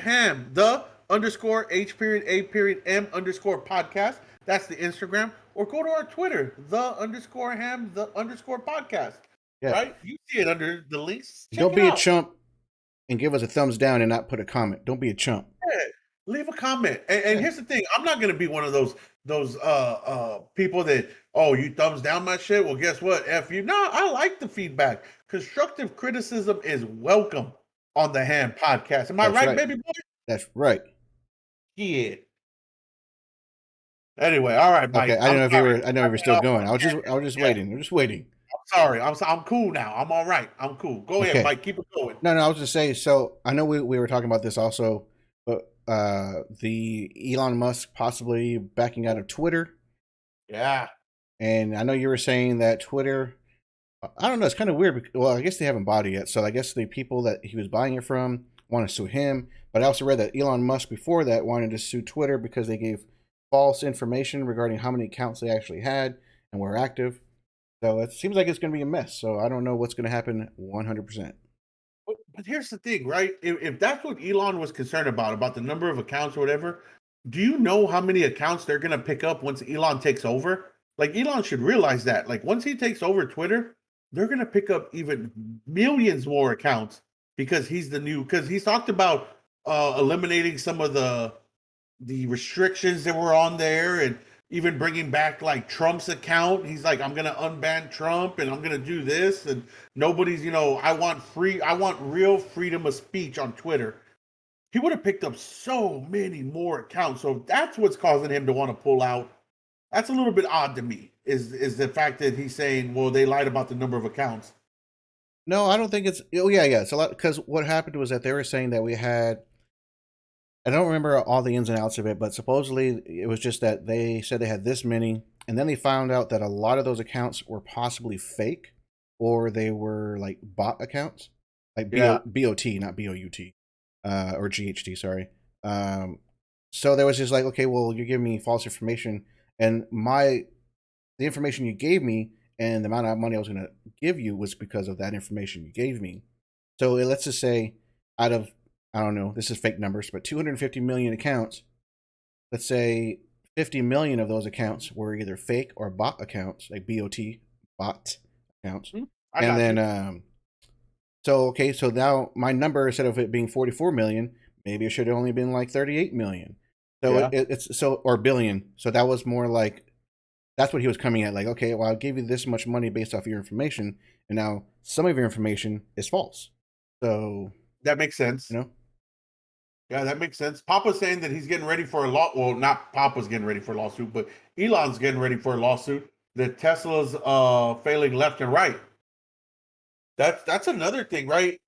_H_A_M_podcast. That's the Instagram. Or go to our Twitter, _ham_podcast. yeah. Right? You see it under the links. Check Don't it be a out. chump and give us a thumbs down and not put a comment. Don't be a chump. Yeah, leave a comment. And here's the thing: I'm not gonna be one of those people that you thumbs down my shit. Well, guess what? F you. No, I like the feedback. Constructive criticism is welcome on the Ham Podcast. Am I That's right, right. baby boy? That's right. Yeah. Anyway, all right, Mike. Okay, I don't know if you sorry. were. I know you were still going. I was just Yeah, waiting. I'm just waiting. I'm sorry. I'm cool now. I'm all right. I'm cool. Go ahead, Okay. Mike. Keep it going. No, I was just saying. So I know we were talking about this also, but the Elon Musk possibly backing out of Twitter, Yeah. and I know you were saying that Twitter. I don't know. It's kind of weird. Well, I guess they haven't bought it yet. So I guess the people that he was buying it from want to sue him. But I also read that Elon Musk before that wanted to sue Twitter because they gave false information regarding how many accounts they actually had and were active. So it seems like it's going to be a mess. So I don't know what's going to happen 100%. But here's the thing, right? If that's what Elon was concerned about the number of accounts or whatever, do you know how many accounts they're going to pick up once Elon takes over? Like, Elon should realize that. Like, once he takes over Twitter, they're going to pick up even millions more accounts because he's the new, because he's talked about eliminating some of the restrictions that were on there, and even bringing back like Trump's account. He's like, I'm gonna unban Trump, and I'm gonna do this, and nobody's, I want real freedom of speech on Twitter. He would have picked up so many more accounts. So if that's what's causing him to want to pull out, that's a little bit odd to me. Is the fact that he's saying, well, they lied about the number of accounts. No, I don't think it's. Oh yeah, yeah. It's a lot because what happened was that they were saying that we had. I don't remember all the ins and outs of it, but supposedly it was just that they said they had this many, and then they found out that a lot of those accounts were possibly fake, or they were like bot accounts, like Yeah, BOT, not BOUT, or GHT. Sorry. Um, so there was just like, okay, well, you're giving me false information, and the information you gave me and the amount of money I was going to give you was because of that information you gave me. So let's just say out of, I don't know, this is fake numbers, but 250 million accounts, let's say 50 million of those accounts were either fake or bot accounts, like bot accounts. I And got then, you. so, okay, so now my number, instead of it being 44 million, maybe it should have only been like 38 million. So Yeah, it's so, or billion. So that was more like, that's what he was coming at. Like, okay, well, I gave you this much money based off of your information, and now some of your information is false. So, that makes you sense. know, Yeah, that makes sense. Papa's saying that he's getting ready for a law. Well, not Papa's getting ready for a lawsuit, but Elon's getting ready for a lawsuit that Tesla's failing left and right. That's another thing, right?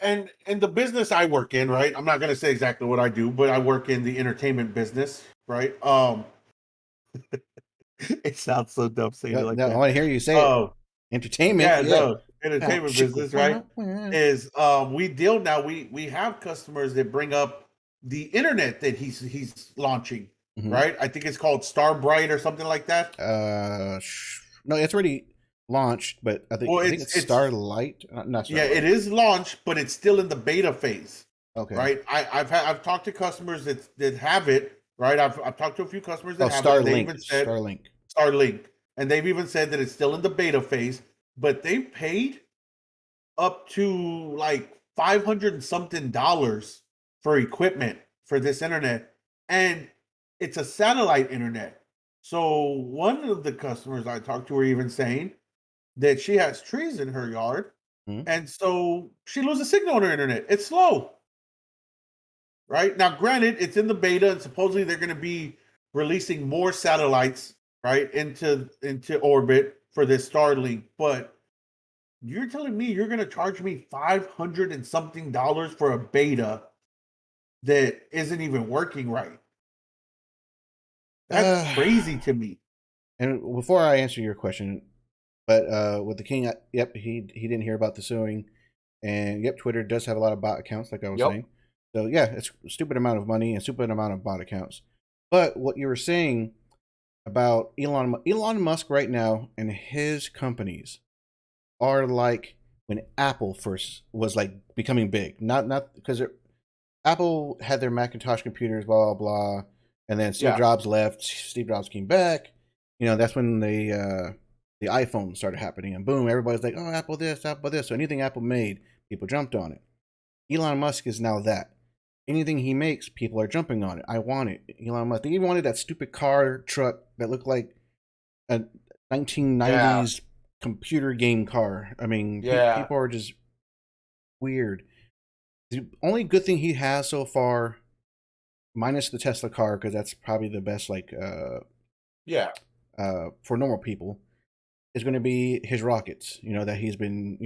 And the business I work in, right? I'm not gonna say exactly what I do, but I work in the entertainment business, right? It sounds so dumb saying it like I that. want to hear you say it. Um, Entertainment, yeah, yeah. no, Wow, entertainment chicka, business, right? wow, wow. Is we deal now. We have customers that bring up the internet that he's launching, Mm-hmm. right? I think it's called Starbright or something like that. No, it's already launched, but I think Well, it's it's Starlight, not yeah, it Starbright. is launched, but it's still in the beta phase, Okay. right? I've talked to customers that have it, right? I've talked to a few customers Oh, that have it, and they even said Starlink. Starlink, and they've even said that it's still in the beta phase, but they've paid up to like 500 and something dollars for equipment for this internet, and it's a satellite internet. So one of the customers I talked to are even saying that she has trees in her yard, Hmm. and so she loses signal on her internet. It's slow, right? Now, granted, it's in the beta, and supposedly they're going to be releasing more satellites, right, into orbit for this Starlink. But you're telling me you're going to charge me 500 and something dollars for a beta that isn't even working right? That's Uh, crazy to me. and before I answer your question, but with the king, yep, he didn't hear about the suing, and yep, Twitter does have a lot of bot accounts, like I was Yep. saying. So yeah, it's a stupid amount of money and stupid amount of bot accounts. But what you were saying about Elon Musk right now and his companies are like when Apple first was like becoming big. Not because Apple had their Macintosh computers, blah blah blah, and then Steve Yeah. Jobs left. Steve Jobs came back. You know, that's when the iPhone started happening, and boom, everybody's like, oh, Apple this, Apple this. So anything Apple made, people jumped on it. Elon Musk is now that. Anything he makes, people are jumping on it. I want it. Elon Musk. They even wanted that stupid car truck that looked like a Yeah. 1990s computer game car. I mean, Yeah. people are just weird. The only good thing he has so far, minus the Tesla car, because that's probably the best, like, Yeah. for normal people, is going to be his rockets. You know that he's been,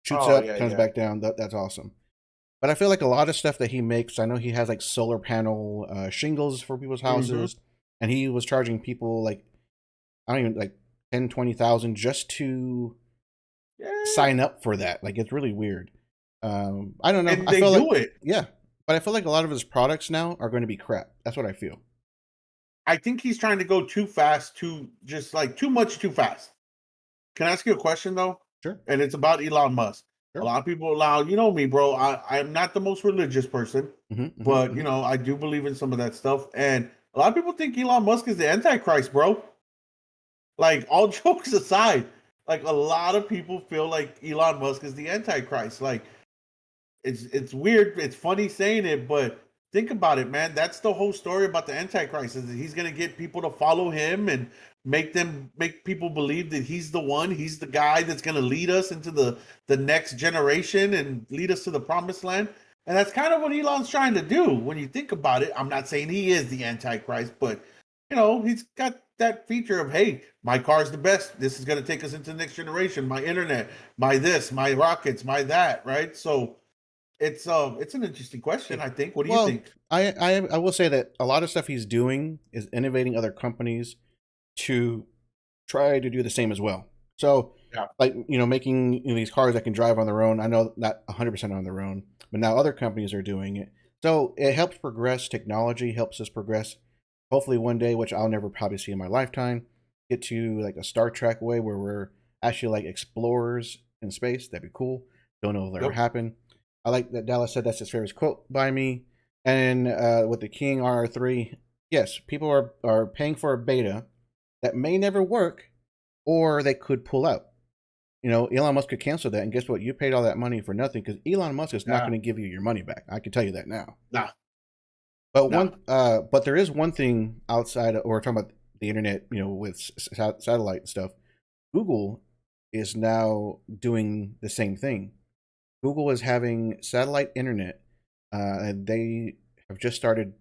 shoots Oh up, yeah. comes Yeah. back down. That's awesome. But I feel like a lot of stuff that he makes, I know he has like solar panel shingles for people's Hmm. houses, and he was charging people like, I don't even, like 10, 20,000 just to Yeah. sign up for that. Like it's really weird. I don't know. And I they feel like, do it. yeah, but I feel like a lot of his products now are going to be crap. That's what I feel. I think he's trying to go too fast, too just like too much too fast. Can I ask you a question though? Sure, And it's about Elon Musk. A sure. lot of people allow, you know me, bro. I'm not the most religious person, Hmm, hmm, but hmm. I do believe in some of that stuff. And a lot of people think Elon Musk is the Antichrist, bro. Like all jokes aside, like a lot of people feel like Elon Musk is the Antichrist. Like it's weird. It's funny saying it, but think about it, man. That's the whole story about the Antichrist. Is that he's gonna get people to follow him and make people believe that he's the one. He's the guy that's gonna lead us into the next generation and lead us to the promised land. And that's kind of what Elon's trying to do. When you think about it, I'm not saying he is the Antichrist, but he's got that feature of, hey, my car's the best. This is going to take us into the next generation. My internet, my this, my rockets, my that, right? So it's an interesting question, I think. What do you Well, think? I will say that a lot of stuff he's doing is innovating other companies to try to do the same as well. So, Yeah. like making these cars that can drive on their own. I know not 100% on their own, but now other companies are doing it. So it helps progress technology, helps us progress. Hopefully, one day, which I'll never probably see in my lifetime, get to like a Star Trek way where we're actually like explorers in space. That'd be cool. Don't know if it'll ever Yep. happen. I like that Dallas said that's his favorite quote by me. And with the King RR3, yes, people are paying for a beta that may never work, or they could pull out. Elon Musk could cancel that, and guess what? You paid all that money for nothing because Elon Musk is not Yeah. going to give you your money back. I can tell you that now. Nah. But Nah. but there is one thing outside of, or we're talking about the internet, with satellite stuff. Google is now doing the same thing. Google is having satellite internet, and they have just started.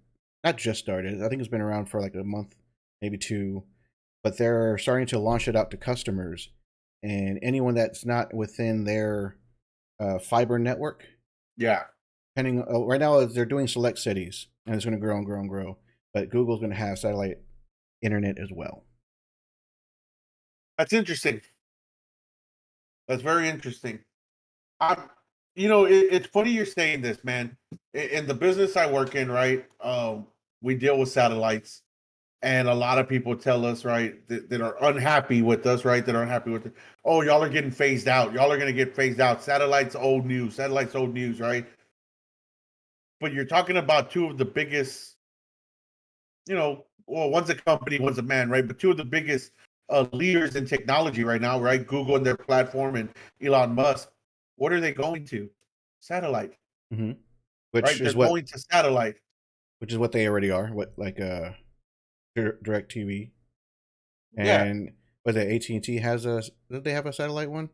Not just started. I think it's been around for like a month, maybe two, but they're starting to launch it out to customers, and anyone that's not within their fiber network. Yeah. Depending right now, they're doing select cities, and it's going to grow and grow and grow. But Google's going to have satellite internet as well. That's interesting. That's very interesting. I'm it's funny you're saying this, man. In the business I work in, right? We deal with satellites. And a lot of people tell us, right, that are unhappy with us, right, that are unhappy with it. Oh, y'all are getting phased out. Y'all are going to get phased out. Satellites old news. Satellites old news, right? But you're talking about two of the biggest, well, one's a company, one's a man, right? But two of the biggest leaders in technology right now, right? Google and their platform and Elon Musk. What are they going to? Satellite, Mm-hmm. Which right? They're is what going to satellite. which is what they already are. What like Direct TV Yeah. and was it AT&T has a? Did they have a satellite one?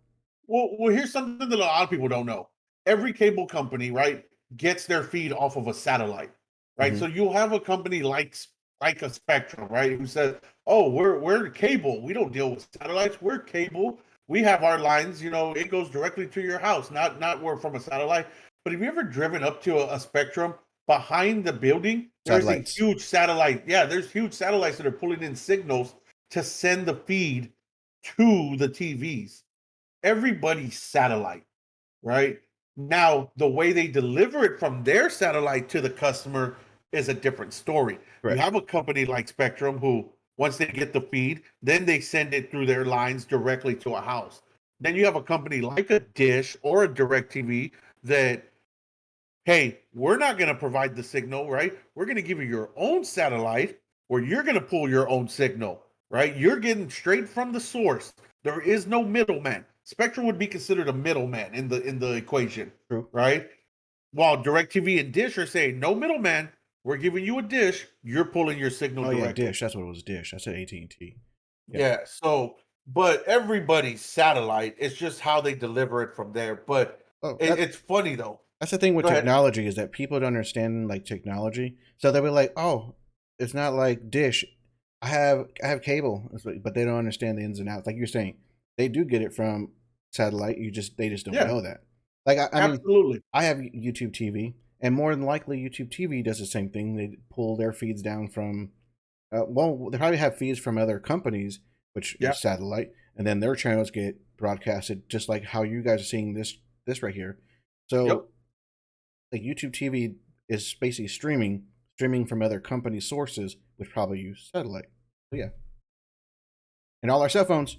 Well, here's something that a lot of people don't know. Every cable company, right, gets their feed off of a satellite, right? Mm-hmm. So you'll have a company like a Spectrum, right, who says, "Oh, we're cable. We don't deal with satellites. We're cable. We have our lines. It goes directly to your house, not we're from a satellite." But have you ever driven up to a Spectrum? Behind the building, there's a Satellites. huge satellite. Yeah, there's huge satellites that are pulling in signals to send the feed to the TVs. Everybody's satellite, right? Now, the way they deliver it from their satellite to the customer is a different story. You Correct. have a company like Spectrum who, once they get the feed, then they send it through their lines directly to a house. Then you have a company like a Dish or a DirecTV that, hey, we're not going to provide the signal, right? We're going to give you your own satellite where you're going to pull your own signal, right? You're getting straight from the source. There is no middleman. Spectrum would be considered a middleman in the equation, True. right? While DirecTV and Dish are saying no middleman, we're giving you a dish, you're pulling your signal Oh yeah, directly. Dish. That's what it was. Dish. I said AT&T. Yeah. Yeah, so but everybody's satellite, it's just how they deliver it from there. But Oh, it's funny though. that's the thing with Go ahead. technology is that people don't understand like technology. So they'll be like, "Oh, it's not like Dish. I have cable," but they don't understand the ins and outs. Like you're saying, they do get it from satellite. They just don't Yeah, know that. Like I mean, absolutely. I have YouTube TV, and more than likely, YouTube TV does the same thing. They pull their feeds down from. Well, they probably have feeds from other companies, which Yeah. is satellite, and then their channels get broadcasted just like how you guys are seeing this right here. Yep. So like YouTube TV is basically streaming from other company sources, which probably use satellite. So yeah, and all our cell phones,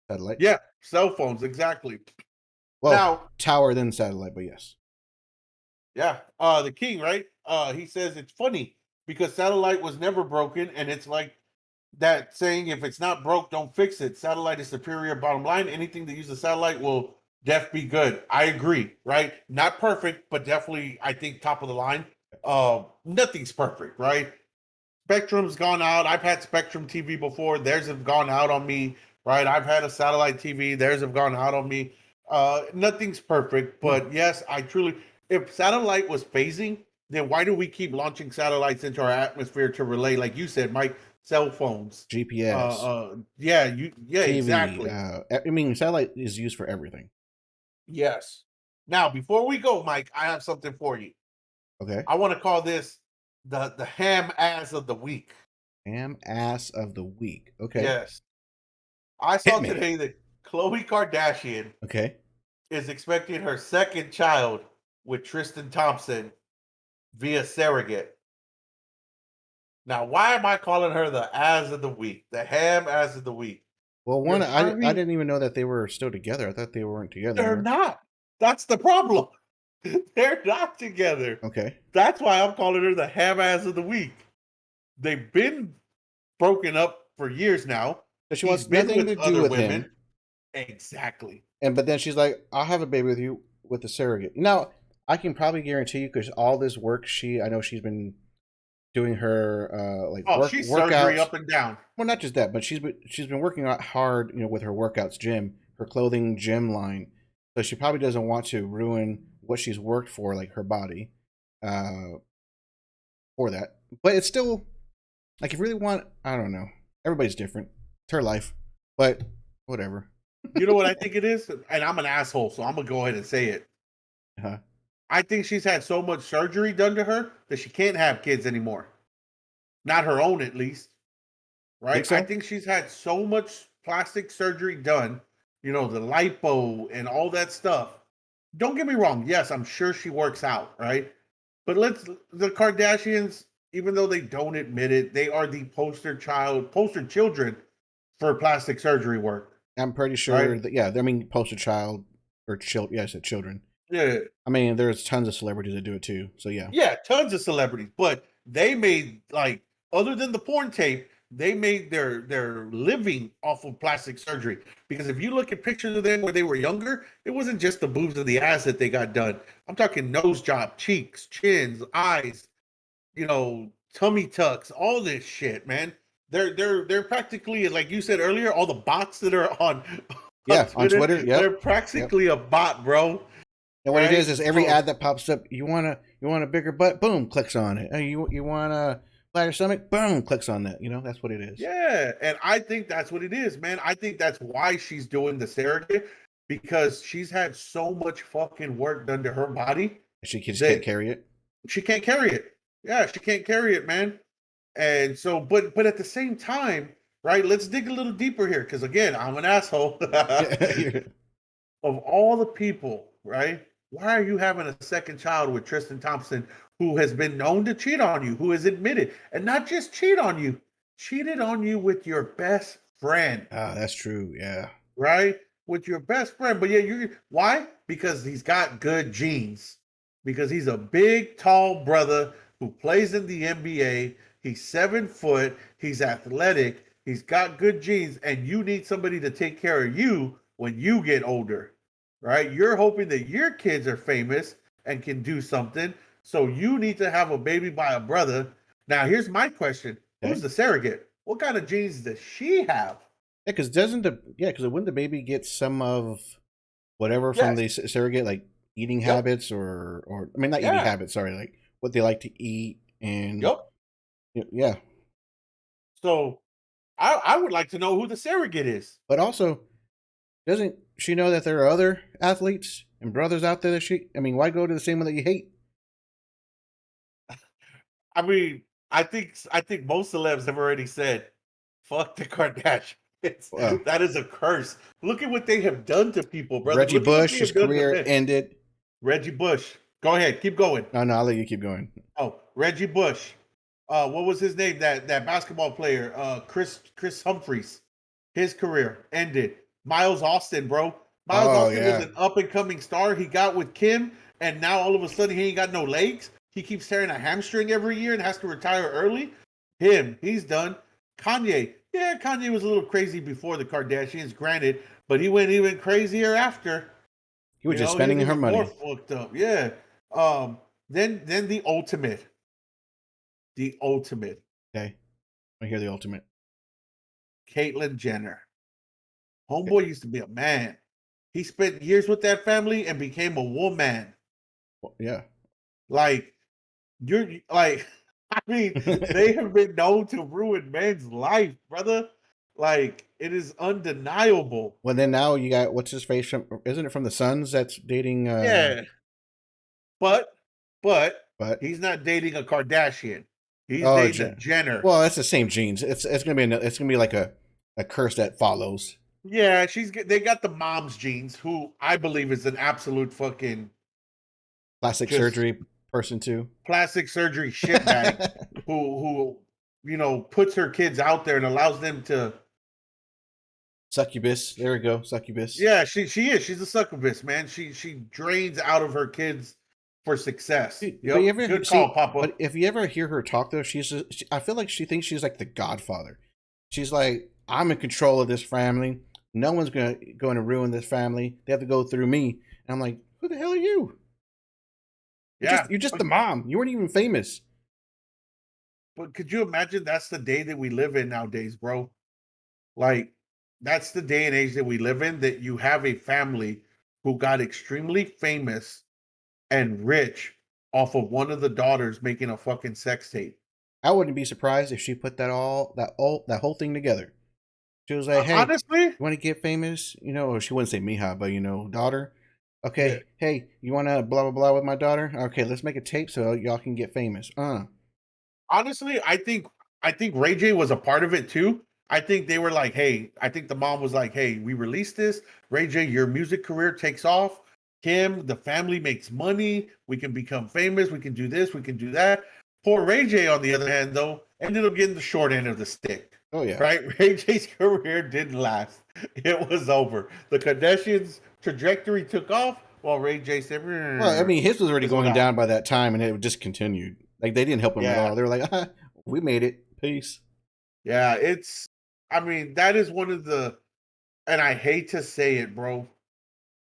satellite. Yeah. Cell phones, exactly. Well, Now, tower then satellite, but yes. yeah, the king, right? He says it's funny because satellite was never broken, and it's like that saying, if it's not broke, don't fix it. Satellite is superior, bottom line. Anything that uses satellite will Def be good. I agree, right? Not perfect, but definitely I think top of the line. Nothing's perfect, right? Spectrum's gone out. I've had Spectrum TV before. Theirs have gone out on me, right? I've had a satellite TV. Theirs have gone out on me. Nothing's perfect, Hmm. but yes, I truly. If satellite was phasing, then why do we keep launching satellites into our atmosphere to relay, like you said, Mike, cell phones? GPS, Yeah, TV. exactly. I mean, satellite is used for everything. Yes. Now, before we go, Mike, I have something for you. Okay. I want to call this the ham ass of the week. Ham ass of the week. Okay. Yes. I Hit saw me. today that Khloe Kardashian Okay. is expecting her second child with Tristan Thompson via surrogate. Now, why am I calling her the ass of the week, the ham ass of the week? Well, You're one, I harving. didn't even know that they were still together. I thought they weren't together They're anymore. not. That's the problem. They're not together. Okay. That's why I'm calling her the ham ass of the week. They've been broken up for years now. So she He's wants been nothing with to do other with him, women. Exactly. and but then she's like, "I'll have a baby with you with the surrogate." Now, I can probably guarantee you because all this work I know she's been doing her like Oh, she's surgery workouts. up and down. Well, not just that, but she's been working out hard, with her workouts, her clothing gym line. So she probably doesn't want to ruin what she's worked for, like her body, uh, for that. But it's still like if you really want, I don't know. Everybody's different. It's her life, but whatever. You know what I think it is? And I'm an asshole, so I'm gonna go ahead and say it. Uh-huh. I think she's had so much surgery done to her that she can't have kids anymore. Not her own, at least. Think Right? I so? think she's had so much plastic surgery done, the lipo and all that stuff. Don't get me wrong. Yes, I'm sure she works out, right? But the Kardashians, even though they don't admit it, they are the poster children for plastic surgery work, I'm pretty right? sure that yeah. I mean, poster child or child. Yeah, I said children. Yeah, I mean, there's tons of celebrities that do it too. So yeah. yeah, tons of celebrities, but they made like other than the porn tape, they made their living off of plastic surgery. Because if you look at pictures of them when they were younger, it wasn't just the boobs and the ass that they got done. I'm talking nose job, cheeks, chins, eyes, tummy tucks, all this shit, man. They're practically, like you said earlier, all the bots that are on on Yeah, on Twitter, Twitter. they're Yep. Yep. practically a bot, bro. And what it Right? is every So ad that pops up, you want a bigger butt, boom, clicks on it. You want a flatter stomach, boom, clicks on that. That's what it is. yeah, and I think that's what it is, man. I think that's why she's doing the surrogate because she's had so much fucking work done to her body She just can't that carry it. she can't carry it. Yeah, she can't carry it, man. And so, but at the same time, right? Let's dig a little deeper here, because again, I'm an asshole. Of all the people, right? Why are you having a second child with Tristan Thompson, who has been known to cheat on you, who has admitted, and not just cheat on you, cheated on you with your best friend, Ah, that's true. Yeah. right? With your best friend. But yeah, you why? Because he's got good genes. Because he's a big, tall brother who plays in the NBA. He's 7 foot. He's athletic. He's got good genes, and you need somebody to take care of you when you get older, right? You're hoping that your kids are famous and can do something. So you need to have a baby by a brother. Now, here's my question. Who's Okay. the surrogate? What kind of genes does she have? Yeah, because wouldn't the baby get some of whatever from Yes. the surrogate, like eating Yep. habits or I mean not eating Yeah. habits, sorry, like what they like to eat and Yep. yeah. So I would like to know who the surrogate is. But also, doesn't she know that there are other athletes and brothers out there I mean, why go to the same one that you hate? I mean, I think most celebs have already said, "Fuck the Kardashians." Well, That is a curse. Look at what they have done to people, brother. Reggie Look at what they Bush, his have done to career men. ended. Reggie Bush. Go ahead, keep going. No, no, I'll let you keep going. Oh, Reggie Bush. What was his name? That basketball player, Chris Humphreys. His career ended. Miles Austin, bro. Miles Oh Austin was yeah. an up and coming star. He got with Kim, and now all of a sudden he ain't got no legs. He keeps tearing a hamstring every year and has to retire early. He's done. Kanye, yeah, Kanye was a little crazy before the Kardashians, granted, but he went even crazier after. He was You just know, he's spending her even more money. fucked up. Yeah. Um. Then the ultimate, Okay, I hear the ultimate. Caitlyn Jenner. Okay. Homeboy used to be a man. He spent years with that family and became a woman. Well, yeah. Like you're like, I mean, they have been known to ruin men's life, brother. Like it is undeniable. Well, then now you got what's his face from? Isn't it from the Suns that's dating? Yeah, but but But he's not dating a Kardashian. He's oh, dating a Jenner. well, that's the same genes. It's gonna be it's gonna be like a curse that follows. Yeah, they got the mom's genes, who I believe is an absolute fucking Plastic just surgery person too. plastic surgery shitbag who puts her kids out there and allows them to. Succubus. There we go. Succubus. Yeah, she is. She's a succubus, man. She drains out of her kids for success. Dude, but you Yep, ever good call, see? Papa. But if you ever hear her talk, though, I feel like she thinks she's like the Godfather. She's like, I'm in control of this family. No one's going to ruin this family. They have to go through me. And I'm like, who the hell are you? Yeah, You're just the mom. You weren't even famous. but could you imagine that's the day that we live in nowadays, bro? Like that's the day and age that we live in. That you have a family who got extremely famous and rich off of one of the daughters making a fucking sex tape. I wouldn't be surprised if she put that whole thing together. She was like, "Hey, Honestly, you want to get famous? You know," or she wouldn't say mija, but daughter. yeah. Okay, hey, you want to blah blah blah with my daughter? Okay, let's make a tape so y'all can get famous. Honestly, I think Ray J was a part of it too. I think they were like, hey, I think the mom was like, hey, we released this. Ray J, your music career takes off. Kim, the family makes money. We can become famous. We can do this. We can do that. Poor Ray J, on the other hand, though, ended up getting the short end of the stick. Oh yeah. Right? Ray J's career didn't last. It was over. The Kardashians' trajectory took off while Ray J said, Well, I mean, his was already fizzled going out. down by that time, and it just continued. Like they didn't help him at Yeah. all. They were like, "We made it. Peace." Yeah, I mean, that is one of the, and I hate to say it, bro,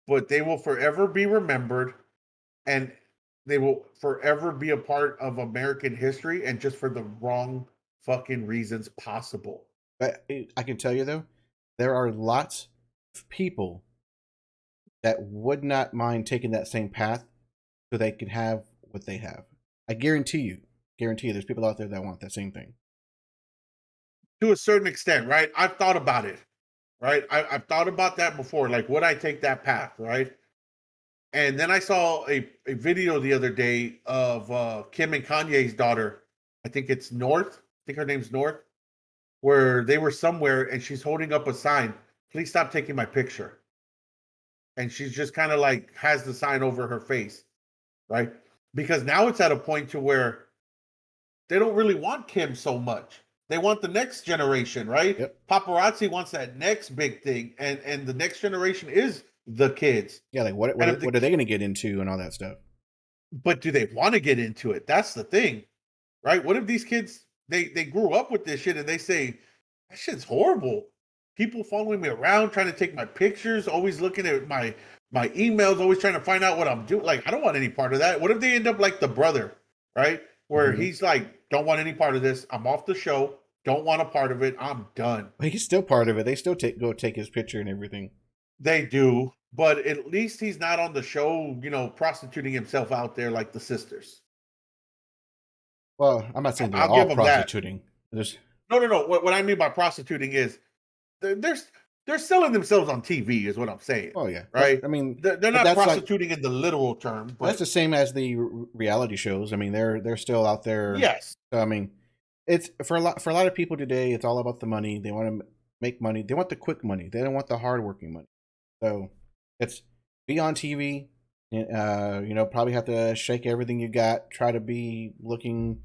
but they will forever be remembered and they will forever be a part of American history and just for the wrong fucking reasons possible. But I can tell you though, there are lots of people that would not mind taking that same path so they can have what they have. I guarantee you, there's people out there that want that same thing. To a certain extent, right? I've thought about it, right? I've thought about that before. Like, would I take that path, right? And then I saw a video the other day of Kim and Kanye's daughter. I think it's North. I think her name's North, where they were somewhere and she's holding up a sign, please stop taking my picture. And she's just kind of like has the sign over her face, right? Because now it's at a point to where they don't really want Kim so much. They want the next generation, right? Yep. Paparazzi wants that next big thing, and the next generation is the kids. Yeah, like And if what are they going to get into and all that stuff? but do they want to get into it? That's the thing, right? What if these kids they grew up with this shit and they say that shit's horrible. People following me around, trying to take my pictures, always looking at my emails, always trying to find out what I'm doing. Like, I don't want any part of that. What if they end up like the brother, right? Where Mm-hmm. he's like, don't want any part of this. I'm off the show. Don't want a part of it. I'm done. But he's still part of it. They still take his picture and everything. They do, but at least he's not on the show, prostituting himself out there like the sisters. Well, I'm not saying they're I'll all give him that. prostituting. There's No, no, no. What I mean by prostituting is they're they're selling themselves on TV, is what I'm saying, oh yeah, right? I mean, They're but not that's like prostituting in the literal term, that's but the same as the reality shows. I mean, they're still out there. yes, So, I mean, it's for a lot of people today. It's all about the money. They want to make money. They want the quick money. They don't want the hardworking money. So it's be on TV. Probably have to shake everything you got. Try to be looking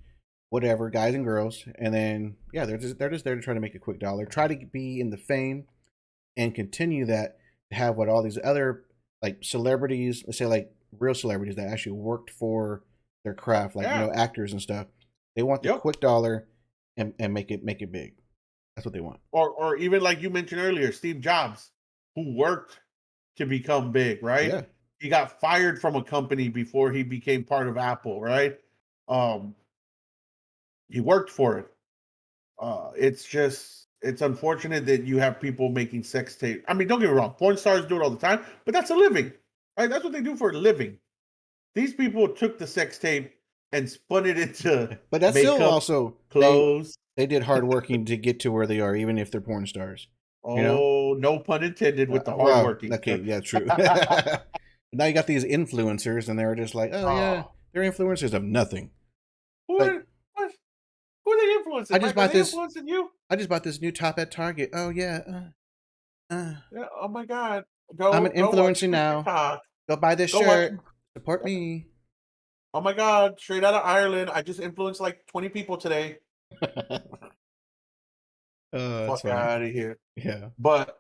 whatever, guys and girls, and then yeah, they're just there to try to make a quick dollar. Try to be in the fame and continue that to have what all these other like celebrities, let's say like real celebrities that actually worked for their craft, like yeah, actors and stuff. They want the yep. quick dollar and make it big. That's what they want. Or even like you mentioned earlier, Steve Jobs, who worked to become big, right? Yeah. he got fired from a company before he became part of Apple, right? Um, he worked for it. It's unfortunate that you have people making sex tape. I mean, don't get me wrong, porn stars do it all the time, but that's a living, right? That's what they do for a living. These people took the sex tape and spun it into But that's still makeup, also clothes. they did hard working to get to where they are, even if they're porn stars. You know? Oh, no pun intended with the hard Well, working, okay, sir. yeah, true. Now you got these influencers, and they're just like, oh yeah, Oh, they're influencers of nothing. Like, what? Who are they I influencing, just Mike? Are bought they this. influencing you? I just bought this new top at Target. Oh yeah, Yeah. Oh my God. I'm an Go watch influencer my now. TikTok. Go buy this Go watch. shirt. Support me. Oh my God. Straight out of Ireland. I just influenced like 20 people today. That's Fuck funny. out of here. Yeah. But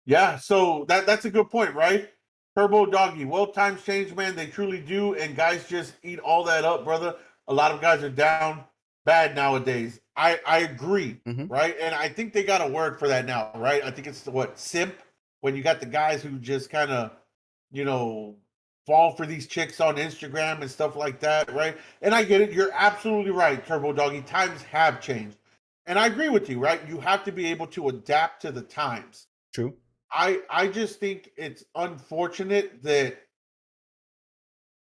yeah, so that's a good point, right? Turbo Doggy. Well, times change, man. They truly do, and guys just eat all that up, brother. A lot of guys are down bad nowadays. I agree, Hmm. right? And I think they got a word for that now, right? I think it's what simp when you got the guys who just kind of, you know, fall for these chicks on Instagram and stuff like that, right? And I get it. You're absolutely right, Turbo Doggy. Times have changed, and I agree with you, right? You have to be able to adapt to the times. True. I just think it's unfortunate that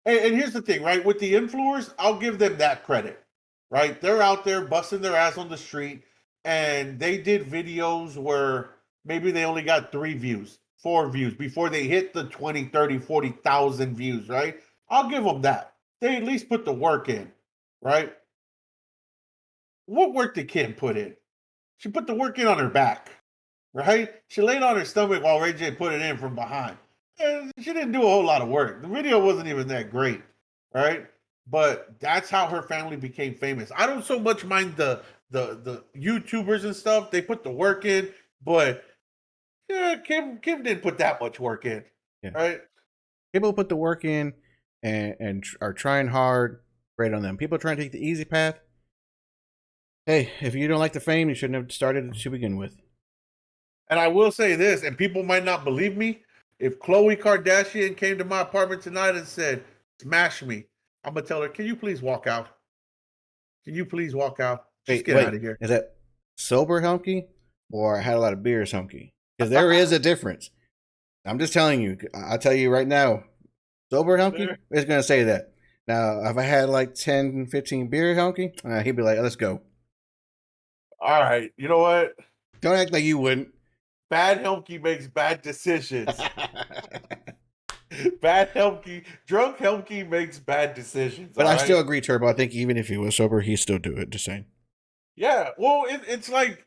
and here's the thing, right? With the influencers, I'll give them that credit. Right? They're out there busting their ass on the street and they did videos where maybe they only got 3 views, 4 views before they hit the 20, 30, 40,000 views, right? I'll give them that. They at least put the work in, right? What work did Kim put in? She put the work in on her back, right? She laid on her stomach while Ray J put it in from behind. And she didn't do a whole lot of work. The video wasn't even that great, right? But that's how her family became famous. I don't so much mind the YouTubers and stuff. They put the work in, but yeah, Kim didn't put that much work in, Yeah. right? People put the work in and are trying hard. Great on them. People trying to take the easy path. Hey, if you don't like the fame, you shouldn't have started it to begin with. And I will say this, and people might not believe me. If Khloe Kardashian came to my apartment tonight and said, "Smash me," I'm gonna tell her, "Can you please walk out? Can you please walk out? Just get out Wait, of here." is that sober hunky or I had a lot of beers hunky? Because there is a difference. I'm just telling you. I'll tell you right now. Sober hunky is going to say that. Now, if I had like 10, 15 beer hunky, he'd be like, let's go. All right, you know what? Don't act like you wouldn't. Bad Helmke makes bad decisions. Bad Helmke, drunk Helmke makes bad decisions. But All I right. still agree, Turbo. I think even if he was sober, he'd still do it. Just saying. Yeah. Well, it's like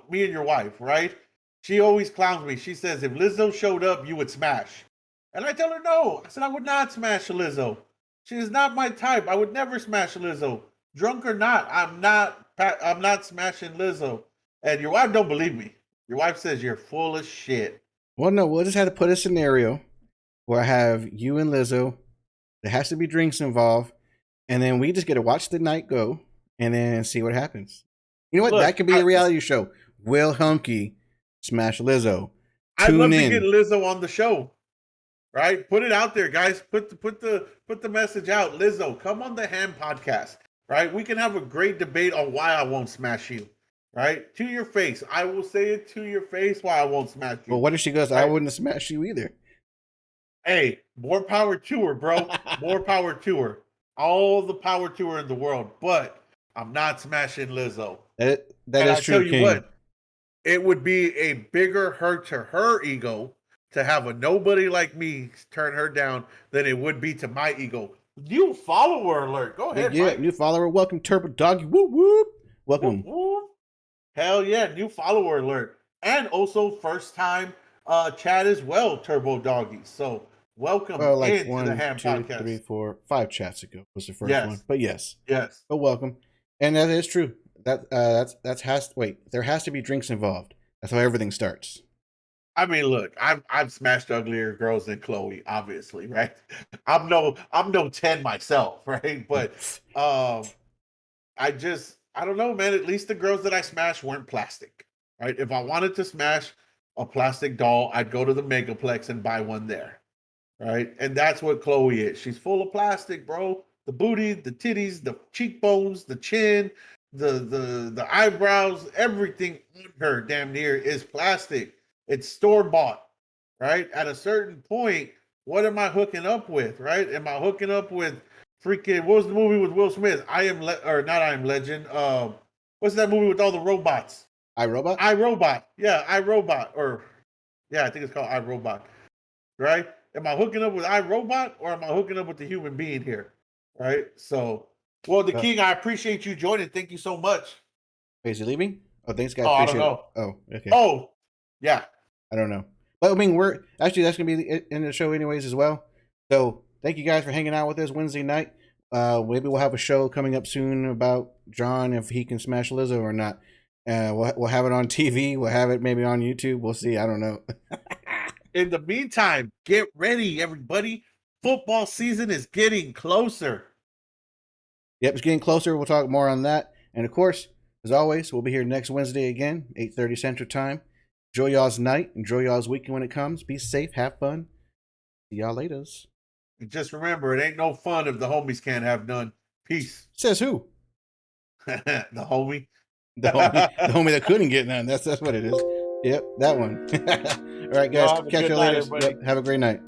me and your wife, right? She always clowns me. She says if Lizzo showed up, you would smash. And I tell her no. I said I would not smash Lizzo. She is not my type. I would never smash Lizzo. Drunk or not, I'm not smashing Lizzo. And your wife don't believe me. Your wife says you're full of shit. Well, no, we'll just have to put a scenario where I have you and Lizzo. There has to be drinks involved. And then we just get to watch the night go and then see what happens. You know what? That Look, could be a reality show. Will Hunky smash Lizzo? I'd Tune love to get in. Lizzo on the show. Right? Put it out there, guys. Put the message out. Lizzo, come on the Ham podcast. Right? We can have a great debate on why I won't smash you. Right? To your face. I will say it to your face why I won't smash Well, you. what if she goes, I Right? wouldn't smash you either? Hey, more power to her, bro. More power to her. All the power to her in the world. But I'm not smashing Lizzo. That And is I tell true, you King. what, it would be a bigger hurt to her ego to have a nobody like me turn her down than it would be to my ego. New follower alert. Go ahead, Yeah, Mike. new follower. Welcome, Turbo Doggy. Whoop, whoop. Whoop, Welcome. whoop. Hell yeah, new follower alert. And also first time chat as well, Turbo Doggy. So welcome Well, like into the one, Ham two, three, Podcast. 4, 5 chats ago was the first one. Yes, But yes, yes. but welcome. And that is true. That's has wait. There has to be drinks involved. That's how everything starts. I mean, look, I've smashed uglier girls than Chloe, obviously, right? I'm no 10 myself, right? But I don't know, man. At least the girls that I smashed weren't plastic, right? If I wanted to smash a plastic doll, I'd go to the Megaplex and buy one there. Right? And that's what Khloe is. She's full of plastic, bro. The booty, the titties, the cheekbones, the chin, the eyebrows, everything on her damn near is plastic. It's store bought, right? At a certain point, what am I hooking up with, right? Am I hooking up with freaking what was the movie with Will Smith? Or not I Am Legend. What's that movie with all the robots? iRobot? iRobot. Yeah, iRobot. Or yeah, I think it's called iRobot. Right? Am I hooking up with iRobot or am I hooking up with the human being here? Right? So, well, the King, I appreciate you joining. Thank you so much. Wait, is he leaving? Oh, thanks, guys. Oh, I Appreciate don't it. know. Oh, okay. Oh, yeah. I don't know. But I mean, we're actually that's gonna be the end of the show anyways as well. So thank you guys for hanging out with us Wednesday night. Maybe we'll have a show coming up soon about John if he can smash Lizzo or not. We'll have it on TV. We'll have it maybe on YouTube. We'll see. I don't know. In the meantime, get ready, everybody. Football season is getting closer. Yep, it's getting closer. We'll talk more on that. And of course, as always, we'll be here next Wednesday again, 8:30 Central Time. Enjoy y'all's night. Enjoy y'all's weekend when it comes. Be safe. Have fun. See y'all later. And just remember, it ain't no fun if the homies can't have none. Peace. Says who? The homie. The homie that couldn't get none. That's what it is. Yep, that one. All right, guys. Catch you later. Yep, have a great night.